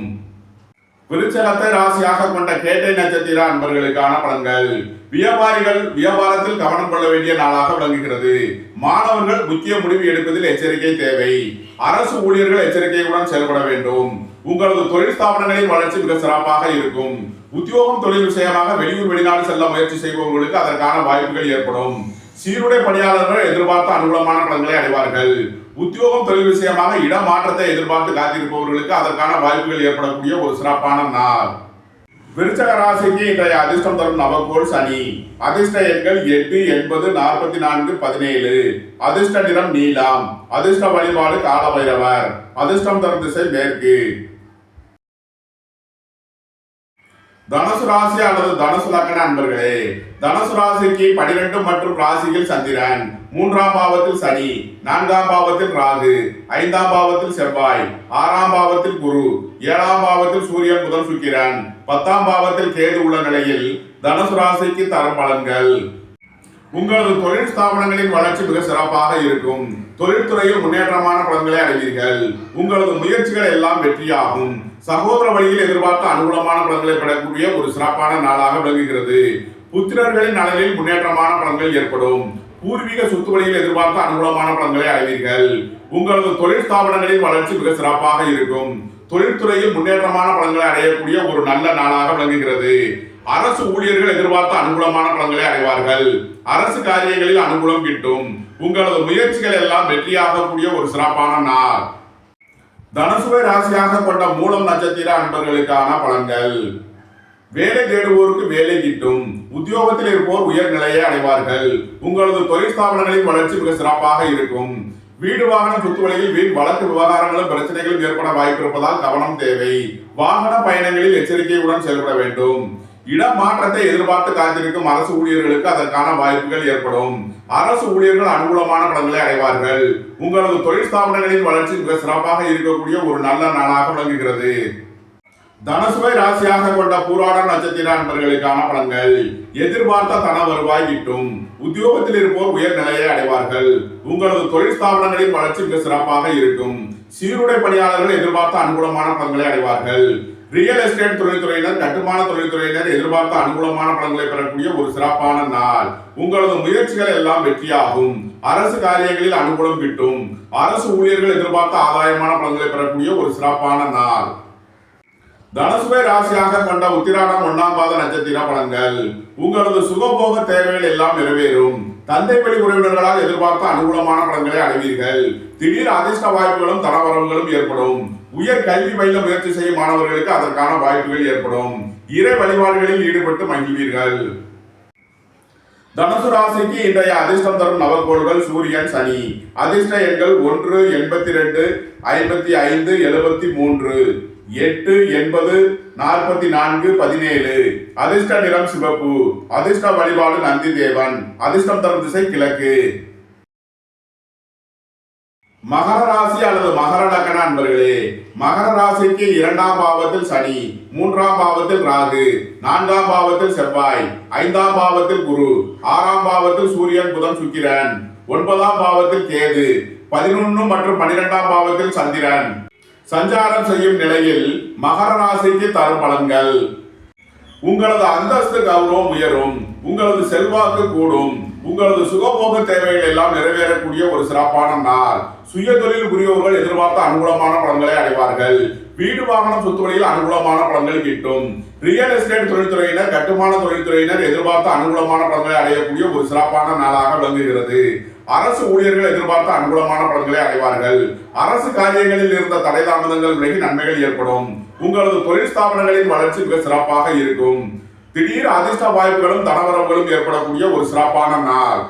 விருச்சகத்தை ராசியாக கொண்ட கேட்டை நட்சத்திர அன்பர்களுக்கான பலன்கள். வியாபாரிகள் வியாபாரத்தில் கவனம் கொள்ள வேண்டிய நாளாக விளங்குகிறது. மாணவர்கள் முக்கிய முடிவு எடுப்பதில் எச்சரிக்கை தேவை. அரசு ஊழியர்கள் எச்சரிக்கையுடன் செயல்பட வேண்டும். உங்களது தொழில் ஸ்தாபனங்களின் வளர்ச்சி மிக சிறப்பாக இருக்கும். உத்தியோகம் தொழில் விஷயமாக வெளியூர் வெளிநாடு செல்ல முயற்சி செய்பவர்களுக்கு அதற்கான வாய்ப்புகள் ஏற்படும். சீருடை பணியாளர்கள் எதிர்பார்த்த அனுகூலமான பலன்களை அடைவார்கள். உத்தியோகம் தொழில் விஷயமாக இடமாற்றத்தை எதிர்பார்த்து காத்திருப்பவர்களுக்கு அதற்கான வாய்ப்புகள் ஏற்படக்கூடிய ஒரு சிறப்பான நாள். விருச்சக ராசிக்கு இன்றைய அதிர்ஷ்டம் தரும் நவகோள் சனி. அதிர்ஷ்ட எண்கள் 8, 80, 44, 17. அதிர்ஷ்ட நிறம் நீலம். அதிர்ஷ்ட வழிபாடு காலபைரவர். அதிர்ஷ்டம் தரும் திசை மேற்கு. தனுசு ராசி அல்லது தனுசு லக்ன அன்பர்களே, தனுசு ராசிக்கு 12 மற்றும் ராசியில் சந்திரன், 3ஆம் பாவத்தில் சனி, 4ஆம் பாவத்தில் ராகு, 5ஆம் பாவத்தில் செவ்வாய், 6ஆம் பாவத்தில் குரு, 7ஆம் பாவத்தில் சூரியன் புதன் சுக்கிரன், 10ஆம் பாவத்தில் கேது உள்ள நிலையில் தனுசு ராசிக்கு தரும் பலன்கள். உங்களது தொழில் ஸ்தாபனங்களின் வளர்ச்சி மிக சிறப்பாக இருக்கும். தொழில்துறையில் முன்னேற்றமான பலன்களை அடைவீர்கள். உங்களது முயற்சிகள் எல்லாம் வெற்றியாகும். சகோதர வழியில் எதிர்பார்த்த அனுகூலமான பலன்களை பெறக்கூடிய ஒரு சிறப்பான நாளாக விளங்குகிறது. புத்திரர்களின் நலனில் முன்னேற்றமான பலன்கள் ஏற்படும். பூர்வீக சொத்து வழியில் எதிர்பார்த்த அனுகூலமான பலன்களை அடைவீர்கள். உங்களது தொழில் ஸ்தாபனங்களின் வளர்ச்சி மிக சிறப்பாக இருக்கும். தொழில்துறையில் முன்னேற்றமான பலன்களை அடையக்கூடிய ஒரு நல்ல நாளாக விளங்குகிறது. அரசு ஊழியர்கள் எதிர்பார்த்த அனுகூலமான பலன்களை அடைவார்கள். அரசு காரியங்களில் அனுகூலம் கிட்டும். உங்களது முயற்சிகள் எல்லாம் வெற்றியாகக்கூடிய ஒரு சிறப்பான நாள். தனுசுவை ராசியாக கொண்ட மூலம் நட்சத்திர அன்பர்களுக்கான பலன்கள். வேலை தேடுவோருக்கு வேலை கிட்டும். உத்தியோகத்தில் இருப்போர் உயர் நிலையை அடைவார்கள். உங்களது தொழில் ஸ்தாபனங்களின் வளர்ச்சி மிக சிறப்பாக இருக்கும். வீடு வாகனம் சொத்து வழியில் வீண் வழக்கு விவகாரங்களும் பிரச்சனைகளும் ஏற்பட வாய்ப்பு இருப்பதால் கவனம் தேவை. வாகன பயணங்களில் எச்சரிக்கையுடன் செயல்பட வேண்டும். இடமாற்றத்தை எதிர்பார்த்து காத்திருக்கும் அரசு ஊழியர்களுக்கு அதற்கான வாய்ப்புகள் ஏற்படும். அரசு ஊழியர்கள் அனுகூலமான பலன்களை அடைவார்கள். உங்களது தொழில் ஸ்தாபனங்களின் வளர்ச்சி மிக சிறப்பாக இருக்கக்கூடிய ஒரு நல்ல நாளாக விளங்குகிறது. தனுசுவை ராசியாக கொண்ட பூராடம் நட்சத்திர அன்பர்களுக்கான பலன்கள். எதிர்பார்த்த தன வருவாய் கிட்டும். உத்தியோகத்தில் இருப்போர் உயர் நிலையை அடைவார்கள். உங்களது தொழில் ஸ்தாபனங்களின் வளர்ச்சி மிக சிறப்பாக இருக்கும். சீருடை பணியாளர்கள் எதிர்பார்த்த அனுகூலமான பலன்களை அடைவார்கள். ரியல் எஸ்டேட் தொழில்துறையினர், கட்டுமான தொழில்துறையினர் எதிர்பார்த்த அனுகூலமான பலன்களை பெறக்கூடிய ஒரு சிறப்பான நாள். உங்களது முயற்சிகள் எல்லாம் வெற்றியாகும். அரசு காரியங்களில் அனுகூலம் கிட்டும். அரசு ஊழியர்கள் எதிர்பார்த்த ஆதாயமான பலன்களை பெறக்கூடிய ஒரு சிறப்பான நாள். தனுசுவை ராசியாக கொண்ட உத்திராடம் 1ஆம் பாத நட்சத்திர பலன்கள். உங்களது சுகபோக தேவைகள் எல்லாம் நிறைவேறும். தந்தை வழி உறவினர்களால் எதிர்பார்த்த அனுகூலமான பலன்களை அடைவீர்கள். திடீர் அதிர்ஷ்ட வாய்ப்புகளும் தனவரவுகளும் ஏற்படும். உயர் கல்வி பயில முயற்சி செய்யும் மாணவர்களுக்கு அதற்கான வாய்ப்புகள் ஏற்படும். இறை வழிபாடுகளில் ஈடுபட்டு மகிழ்வீர்கள். தனுசு ராசிக்கு இன்றைய அதிர்ஷ்டம் தரும் நவகோள்கள் சூரியன், சனி. அதிர்ஷ்ட எண்கள் 1, 82, 55, 73, 8, 80, 44, 17. அதிர்ஷ்ட நிறம் சிவப்பு. அதிர்ஷ்ட வழிபாடு நந்தி தேவன். அதிர்ஷ்டம் தரும் திசை கிழக்கு. மகர ராசி அல்லது மகர லக்ன அன்பர்களே, மகர ராசிக்கு 2ஆம் பாவத்தில் சனி, 3ஆம் பாவத்தில் ராகு, 4ஆம் பாவத்தில் செவ்வாய், 5ஆம் பாவத்தில் குரு, 6ஆம் பாவத்தில் சூரியன் புதன் சுக்கிரன், 9ஆம் பாவத்தில் கேது, 11 மற்றும் 12ஆம் பாவத்தில் சந்திரன் சஞ்சாரம் செய்யும் நிலையில் மகர ராசிக்கு தரும் பலன்கள். உங்களது அந்தஸ்து கௌரவம் உயரும். உங்களது செல்வாக்கு கூடும். உங்களது சுகபோக தேவைகள் எல்லாம் நிறைவேறக்கூடிய ஒரு சிறப்பான நாள். சுய தொழில் புரியோர்கள் எதிர்பார்த்த அனுகூலமான பலன்களை அடைவார்கள். வீடு வாகனம் சொத்து வழியில் அனுகூலமான பலன்கள் கிட்டும். ரியல் எஸ்டேட் தொழில்துறையினர், கட்டுமான தொழில்துறையினர் எதிர்பார்த்த அனுகூலமான பலன்களை அடையக்கூடிய ஒரு சிறப்பான நாளாக விளங்குகிறது. அரசு ஊழியர்கள் எதிர்பார்த்த அனுகூலமான பலன்களை அடைவார்கள். அரசு காரியங்களில் இருந்த தடை தாமதங்கள் விலகி நன்மைகள் ஏற்படும். உங்களது தொழில் ஸ்தாபனங்களின் வளர்ச்சி மிக சிறப்பாக இருக்கும். திடீர் அதிர்ஷ்ட வாய்ப்புகளும் தனவரவுகளும் ஏற்படக்கூடிய ஒரு சிறப்பான நாள்.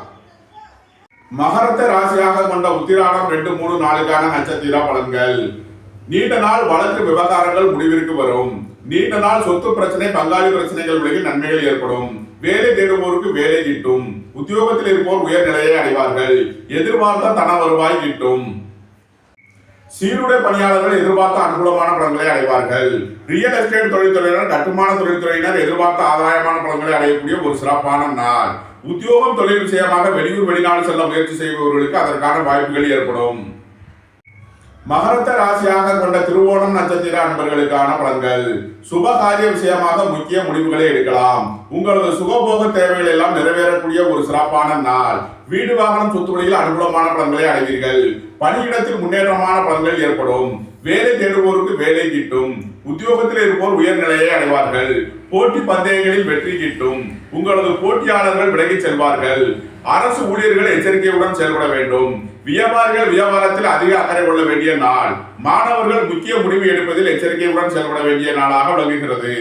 மகரத்தை ராசியாக கொண்ட உத்திராடம் 2, 3, 4 நட்சத்திர பலன்கள். நீண்ட நாள் வழக்கு விவகாரங்கள் முடிவிற்கு வரும். நீண்ட நாள் சொத்து பிரச்சனை, பங்காளி பிரச்சனைகள் விலகி நன்மைகள் ஏற்படும். வேலை தேடுவோருக்கு வேலை கிட்டும். உத்தியோகத்தில் இருப்போர் உயர் நிலையை அடைவார்கள். எதிர்பார்த்த தன வருவாய் கிட்டும். சீருடை பணியாளர்கள் எதிர்பார்த்த அனுகூலமான பலன்களை அடைவார்கள். ரியல் எஸ்டேட் தொழில்துறையினர், கட்டுமான தொழில்துறையினர் எதிர்பார்த்த ஆதாயமான பலன்களை அடையக்கூடிய ஒரு சிறப்பான நாள். உத்தியோகம் தொழில் விஷயமாக வெளியூர் வெளிநாடு செல்ல முயற்சி செய்பவர்களுக்கு அதற்கான வாய்ப்புகள் ஏற்படும். மகரத்த ராசியாக கொண்ட திருவோணம் நட்சத்திர அன்பர்களுக்கான பலன்கள். சுபகாரிய விஷயமாக முக்கிய முடிவுகளை எடுக்கலாம். உங்களது சுகபோக தேவைகள் எல்லாம் நிறைவேறக்கூடிய ஒரு சிறப்பான நாள். வீடு வாகனம் சொத்துவழியில் அனுகூலமான பலன்களை அடைவீர்கள். பணியிடத்தில் முன்னேற்றமான பலன்கள் ஏற்படும். வேலை தேடுவோருக்கு வேலை கிட்டும். உத்தியோகத்தில் இருப்போர் உயர்நிலையை அடைவார்கள். போட்டி பந்தயங்களில் வெற்றி கிட்டும். உங்களது போட்டியாளர்கள் விலகிச் செல்வார்கள். அரசு ஊழியர்கள் எச்சரிக்கையுடன் செயல்பட வேண்டும். வியாபாரிகள் வியாபாரத்தில் அதிக அக்கறை கொள்ள வேண்டிய நாள். மாணவர்கள் முக்கிய முடிவு எடுப்பதில் எச்சரிக்கையுடன் செயல்பட வேண்டிய நாளாக விளங்குகிறது.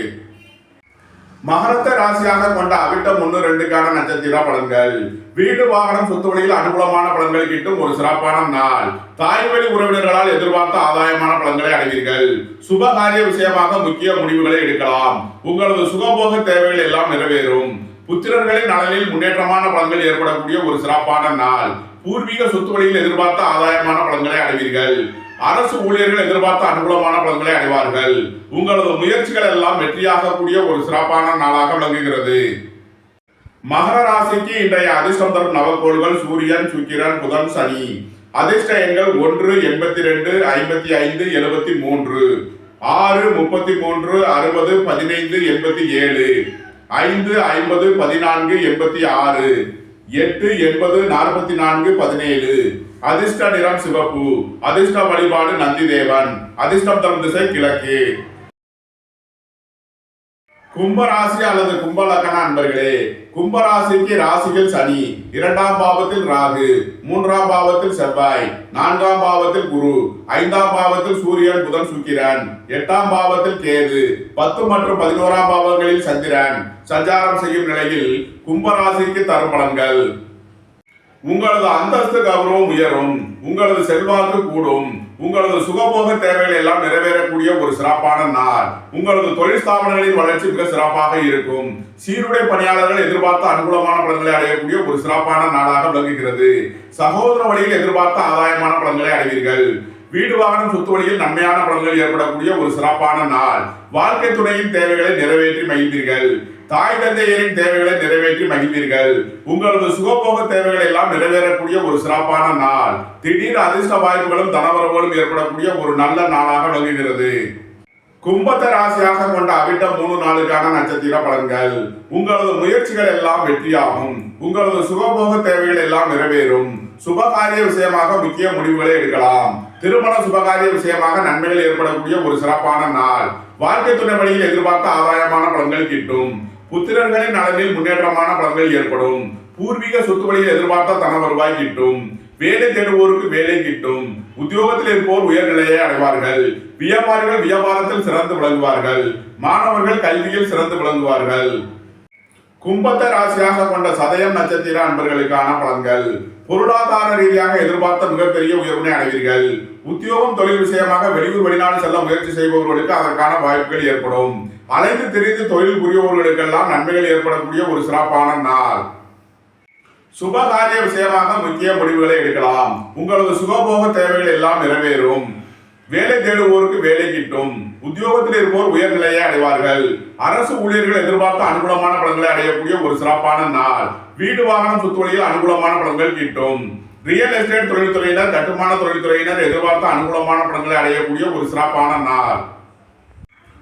மகரத்த ராசியாக கொண்ட அவிட்டம் 1-2க்கான நட்சத்திர பலன்கள். வீடு வாகனம் சொத்து வழியில் அனுகூலமான பலன்கள் கிட்டும் ஒரு சிறப்பான நாள். தாய்வழி உறவினர்களால் எதிர்பார்த்த ஆதாயமான பலன்களை அடைவீர்கள். சுபகாரிய விஷயமாக முக்கிய முடிவுகளை எடுக்கலாம். உங்களது சுகபோக தேவைகள் எல்லாம் நிறைவேறும். புத்திரர்களின் நலனில் முன்னேற்றமான பலன்கள் ஏற்படக்கூடிய ஒரு சிறப்பான நாள். பூர்வீக சொத்து வழியில் எதிர்பார்த்த ஆதாயமான பலன்களை அடைவீர்கள். அரசு ஊழியர்கள் எதிர்பார்த்த அனுகூலமான பலன்களை அடைவார்கள். உங்களது முயற்சிகள் எல்லாம் வெற்றியாகக்கூடிய ஒரு சிறப்பான நாளாக விளங்குகிறது. மகர ராசிக்கு இன்றைய அதிர்ஷ்டம் தரும் நவக்கோள்கள் சூரியன், சுக்கிரன், புதன், சனி. அதிர்ஷ்ட எண்கள் 1, 82, 55, 73, 6, 33, 60, 15, 87, 5, 50, 14, 86, 8, 80, 44, 17. அதிர்ஷ்ட நிறம் சிவப்பு. அதிர்ஷ்ட வழிபாடு நந்தி தேவன். அதிர்ஷ்டம் தரும் திசை கிழக்கு. கும்பராசி அல்லது கும்பலக்கண அன்பர்களே, கும்பராசிக்கு ராசியில் சனி, 2ஆம் பாவத்தில் ராகு, 3ஆம் பாவத்தில் செவ்வாய், 4ஆம் பாவத்தில் குரு, 5ஆம் பாவத்தில் சூரியன், புதன், சுக்கிரன், 8ஆம் பாவத்தில் கேது, 10 மற்றும் 11ஆம் பாவங்களில் சந்திரன் சஞ்சாரம் செய்யும் நிலையில் கும்பராசிக்கு தரும் பலன்கள். உங்களது அந்தஸ்து கௌரவம் உயரும். உங்களது செல்வாக்கு கூடும். உங்களது சுகபோக தேவைகள் எல்லாம் நிறைவேறக்கூடிய ஒரு சிறப்பான நாள். உங்களது தொழில் ஸ்தாபனங்களின் வளர்ச்சி மிக சிறப்பாக இருக்கும். சீருடை பணியாளர்கள் எதிர்பார்த்த அனுகூலமான பலன்களை அடையக்கூடிய ஒரு சிறப்பான நாளாக விளங்குகிறது. சகோதர வழியில் எதிர்பார்த்த ஆதாயமான பலன்களை அடைவீர்கள். வீடு வாகனம் சொத்து வழியில் நன்மையான பலன்கள் ஏற்படக்கூடிய ஒரு சிறப்பான நாள். வாழ்க்கை துணையின் தேவைகளை நிறைவேற்றி மகிழ்வீர்கள். தாய் தந்தையரின் தேவைகளை நிறைவேற்றி மகிழ்வீர்கள். உங்களது சுகபோக தேவைகள் எல்லாம் நிறைவேறக்கூடிய ஒரு சிறப்பான நாள். திடீர் அதிர்ஷ்ட வாய்ப்புகளும் தனவரவுகளும் ஏற்படக்கூடிய ஒரு நல்ல நாளாக விளங்குகிறது. கும்பத்த ராசியாக கொண்ட அவிட்டம் 3-4க்கான நட்சத்திர பலன்கள். உங்களது முயற்சிகள் எல்லாம் வெற்றியாகும். உங்களது சுகபோக தேவைகள் எல்லாம் நிறைவேறும். சுபகாரிய விஷயமாக முக்கிய முடிவுகளை எடுக்கலாம். திருமண சுபகாரிய விஷயமாக நன்மைகள் ஏற்படக்கூடிய ஒரு சிறப்பான நாள். வாழ்க்கை துணை வழியில் எதிர்பார்த்த ஆதாயமான பலன்கள் கிட்டும். புத்திரர்களின் நலனில் முன்னேற்றமான பலன்கள் ஏற்படும். பூர்வீக சொத்து வழியில் எதிர்பார்த்த தன வருவாய் கிட்டும். வேலை தேடுவோருக்கு வேலை கிட்டும். உத்தியோகத்தில் இருப்போர் உயர்நிலையை அடைவார்கள். வியாபாரிகள் வியாபாரத்தில் சிறந்து விளங்குவார்கள். மாணவர்கள் கல்வியில் சிறந்து விளங்குவார்கள். கும்பத்த ராசியாக கொண்ட சதயம் நட்சத்திர அன்பர்களுக்கான பலன்கள். பொருளாதார ரீதியாக எதிர்பார்த்த மிகப்பெரிய உயர்வினை அடைவீர்கள். உத்தியோகம் தொழில் விஷயமாக வெளியூர் வெளிநாடு செல்ல முயற்சி செய்பவர்களுக்கு அதற்கான வாய்ப்புகள் ஏற்படும். அலைந்து திரிந்து தொழில் புரிபவர்களுக்கெல்லாம் நன்மைகள் ஏற்படக்கூடிய ஒரு சிறப்பான நாள். சுபகாரிய விஷயமாக முக்கிய முடிவுகளை எடுக்கலாம். உங்களது சுகபோக தேவைகள் எல்லாம் நிறைவேறும். வேலை தேடுவோருக்கு வேலை கிட்டும். உத்தியோகத்தில் இருப்போர் உயர்நிலையை அடைவார்கள். அரசு ஊழியர்கள் எதிர்பார்த்த அனுகூலமான பலன்களை அடையக்கூடிய ஒரு சிறப்பான நாள். வீடு வாகனம் சொத்து வழியில் அனுகூலமான பலன்கள் கிட்டும். ரியல் எஸ்டேட் தொழில்துறையினர், கட்டுமான தொழில்துறையினர் எதிர்பார்த்த அனுகூலமான பலன்களை அடையக்கூடிய ஒரு சிறப்பான நாள்.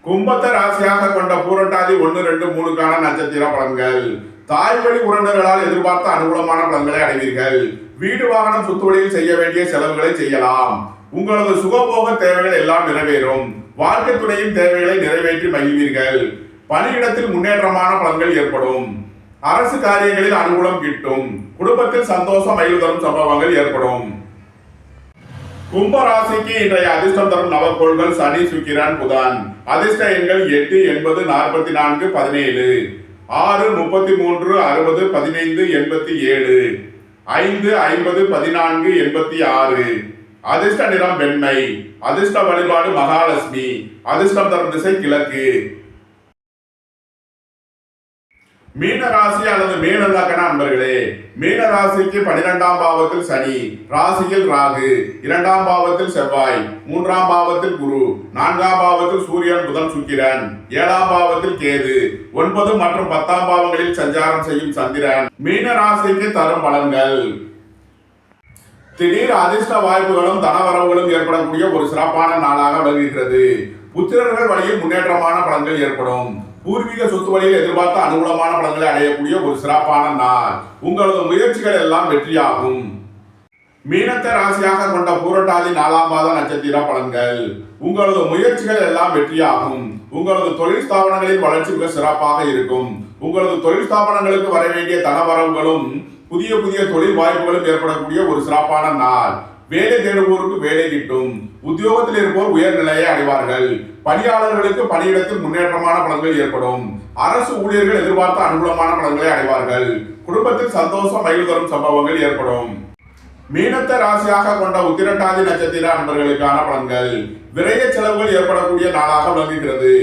கும்பத்த ராசியாக கொண்ட பூரட்டாதி 1-2-3க்கான நட்சத்திர பலன்கள். தாய் வழி உறவினர்களால் எதிர்பார்த்த அனுகூலமான பலன்களை அடைவீர்கள். வீடு வாகனம் சொத்து வழியில் செய்ய வேண்டிய செலவுகளை செய்யலாம். உங்களது சுகபோக தேவைகள் எல்லாம் நிறைவேறும். வாழ்க்கை துணையின் தேவைகளை நிறைவேற்றி மகிழ்வீர்கள். பணியிடத்தில் முன்னேற்றமான பலன்கள் ஏற்படும். அரசு காரியங்களில் அனுகூலம் கிட்டும். குடும்பத்தில் சந்தோஷம் மகிழ்வு தரும் சம்பவங்கள் ஏற்படும். கும்பராசிக்கு இன்றைய அதிர்ஷ்டம் தரும் நவக்கோள்கள் சனி, சுக்கிரன், புதன். அதிர்ஷ்ட எண்கள் 8, 80, 44, 17, 6, 33, 60, 15, 87, 5, 50, 14, 86. அதிர்ஷ்ட நிறம் வெண்மை. அதிர்ஷ்ட வழிபாடு மகாலட்சுமி. அதிர்ஷ்டம் தரும் திசை கிழக்கு. மீன ராசி அல்லது மீன லக்ன அன்பர்களே, மீன ராசிக்கு 12ஆம் பாவத்தில் சனி, ராசியில் ராகு, 2ஆம் பாவத்தில் செவ்வாய், 3ஆம் பாவத்தில் குரு, 4ஆம் பாவத்தில் சூரியன், புதன், சுக்கிரன், 7ஆம் பாவத்தில் கேது, 9 மற்றும் 10ஆம் பாவங்களில் சஞ்சாரம் செய்யும் சந்திரன் மீன ராசிக்கு தரும் பலன்கள். திடீர் அதிர்ஷ்ட வாய்ப்புகளும் தனவரவுகளும் ஏற்படக்கூடிய ஒரு சிறப்பான நாளாக விளங்குகிறது. புத்திரர்கள் வழியில் முன்னேற்றமான பலன்கள் ஏற்படும். பூர்வீக சொத்து வழியில் எதிர்பார்த்த அனுகூலமான பலன்களை அடையக்கூடிய ஒரு சிறப்பான நாள். உங்களது முயற்சிகள் எல்லாம் வெற்றியாகும். மீனத்தை ராசியாக கொண்ட பூரட்டாதி 4ஆம் பாத நட்சத்திர பலன்கள். உங்களது முயற்சிகள் எல்லாம் வெற்றியாகும். உங்களது தொழில் ஸ்தாபனங்களின் வளர்ச்சி மிக சிறப்பாக இருக்கும். உங்களது தொழில் ஸ்தாபனங்களுக்கு வர வேண்டிய தனவரவுகளும் புதிய புதிய தொழில் வாய்ப்புகளும் ஏற்படக்கூடிய ஒரு சிறப்பான நாள். வேலை தேடுவோருக்கு வேலை கிட்டும். உத்தியோகத்தில் இருப்போர் உயர்நிலையை அடைவார்கள். பணியாளர்களுக்கு பணியிடத்தில் முன்னேற்றமான பலன்கள் ஏற்படும். அரசு ஊழியர்கள் எதிர்பார்த்த அனுகூலமான பலன்களை அடைவார்கள். குடும்பத்தில் சந்தோஷம் மகிழ்வு தரும் சம்பவங்கள் ஏற்படும். மீனத்தை ராசியாக கொண்ட உத்திரட்டாதி நட்சத்திர அன்பர்களுக்கான பலன்கள். விரைய செலவுகள் ஏற்படக்கூடிய நாளாக விளங்குகிறது.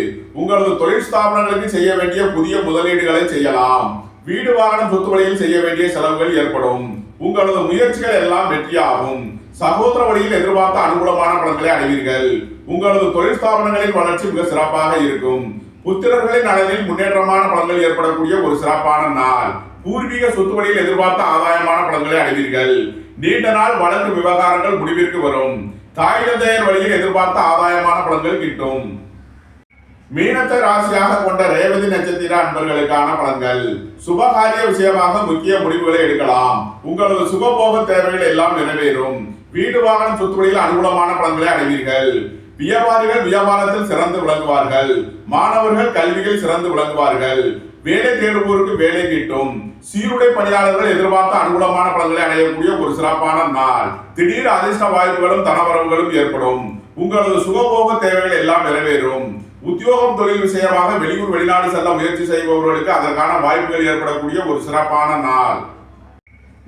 உங்களது தொழில் ஸ்தாபனங்களுக்கு செய்ய வேண்டிய புதிய முதலீடுகளை செய்யலாம். வீடு வாகனம் சொத்து வழியில் செய்ய வேண்டிய செலவுகள் ஏற்படும். உங்களது முயற்சிகள் எல்லாம் வெற்றியாகும். சகோதர வழியில் எதிர்பார்த்த அனுகூலமான பலன்களை அடைவீர்கள். உங்களது தொழில் ஸ்தாபனங்களின் வளர்ச்சி மிக சிறப்பாக இருக்கும். புத்திரர்களின் நலனில் முன்னேற்றமான பலன்கள் ஏற்படக்கூடிய ஒரு சிறப்பான நாள். பூர்வீக சொத்து வழியில் எதிர்பார்த்த ஆதாயமான பலன்களை அடைவீர்கள். நீண்ட நாள் வழக்கு விவகாரங்கள் முடிவிற்கு வரும். தாய் தந்தையர் வழியில் எதிர்பார்த்த ஆதாயமான பலன்கள் கிட்டும். மீனத்தை ராசியாக கொண்ட ரேவதி நட்சத்திர அன்பர்களுக்கான பலன்கள். சுபகாரிய விஷயமாக முக்கிய முடிவுகளை எடுக்கலாம். உங்களது சுகபோக தேவைகள் எல்லாம் நிறைவேறும். வீடு வாகனம் சொத்து வழியில் அனுகூலமான பலன்களை அடைவீர்கள். வியாபாரிகள் வியாபாரத்தில் சிறந்து விளங்குவார்கள். மாணவர்கள் கல்வியில் சிறந்து விளங்குவார்கள். வேலை தேடுவோருக்கு வேலை கிட்டும். சீருடை பணியாளர்கள் எதிர்பார்த்த அனுகூலமான பலன்களை அடையக்கூடிய ஒரு சிறப்பான நாள். திடீர் அதிர்ஷ்ட வாய்ப்புகளும் தனவரவுகளும் ஏற்படும். உங்களது சுகபோக தேவைகள் எல்லாம் நிறைவேறும். உத்தியோகம் தொழில் விஷயமாக வெளியூர் வெளிநாடு செல்ல முயற்சி செய்பவர்களுக்கு அதற்கான வாய்ப்புகள் ஏற்படக்கூடிய ஒரு சிறப்பான நாள்.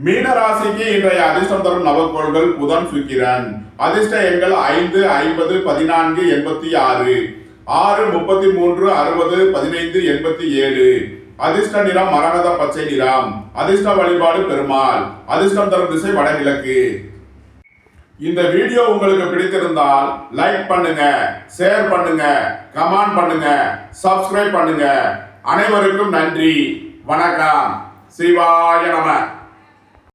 மீன ராசிக்கு இன்றைய அதிர்ஷ்டம் தரும் நவக்கோள்கள் புதன், சுக்கிரன். அதிர்ஷ்ட எண்கள் 5, 50, 14, 86, 6, 33, 60, 15, 87. அதிர்ஷ்ட நிறம் மரகத பச்சை நிறம். அதிர்ஷ்ட வழிபாடு பெருமாள். அதிர்ஷ்டம் தரும் திசை வடகிழக்கு. இந்த வீடியோ உங்களுக்கு பிடித்திருந்தால் லைக் பண்ணுங்க, ஷேர் பண்ணுங்க, கமெண்ட் பண்ணுங்க, சப்ஸ்கிரைப் பண்ணுங்க. அனைவருக்கும் நன்றி. வணக்கம். சிவாய நம.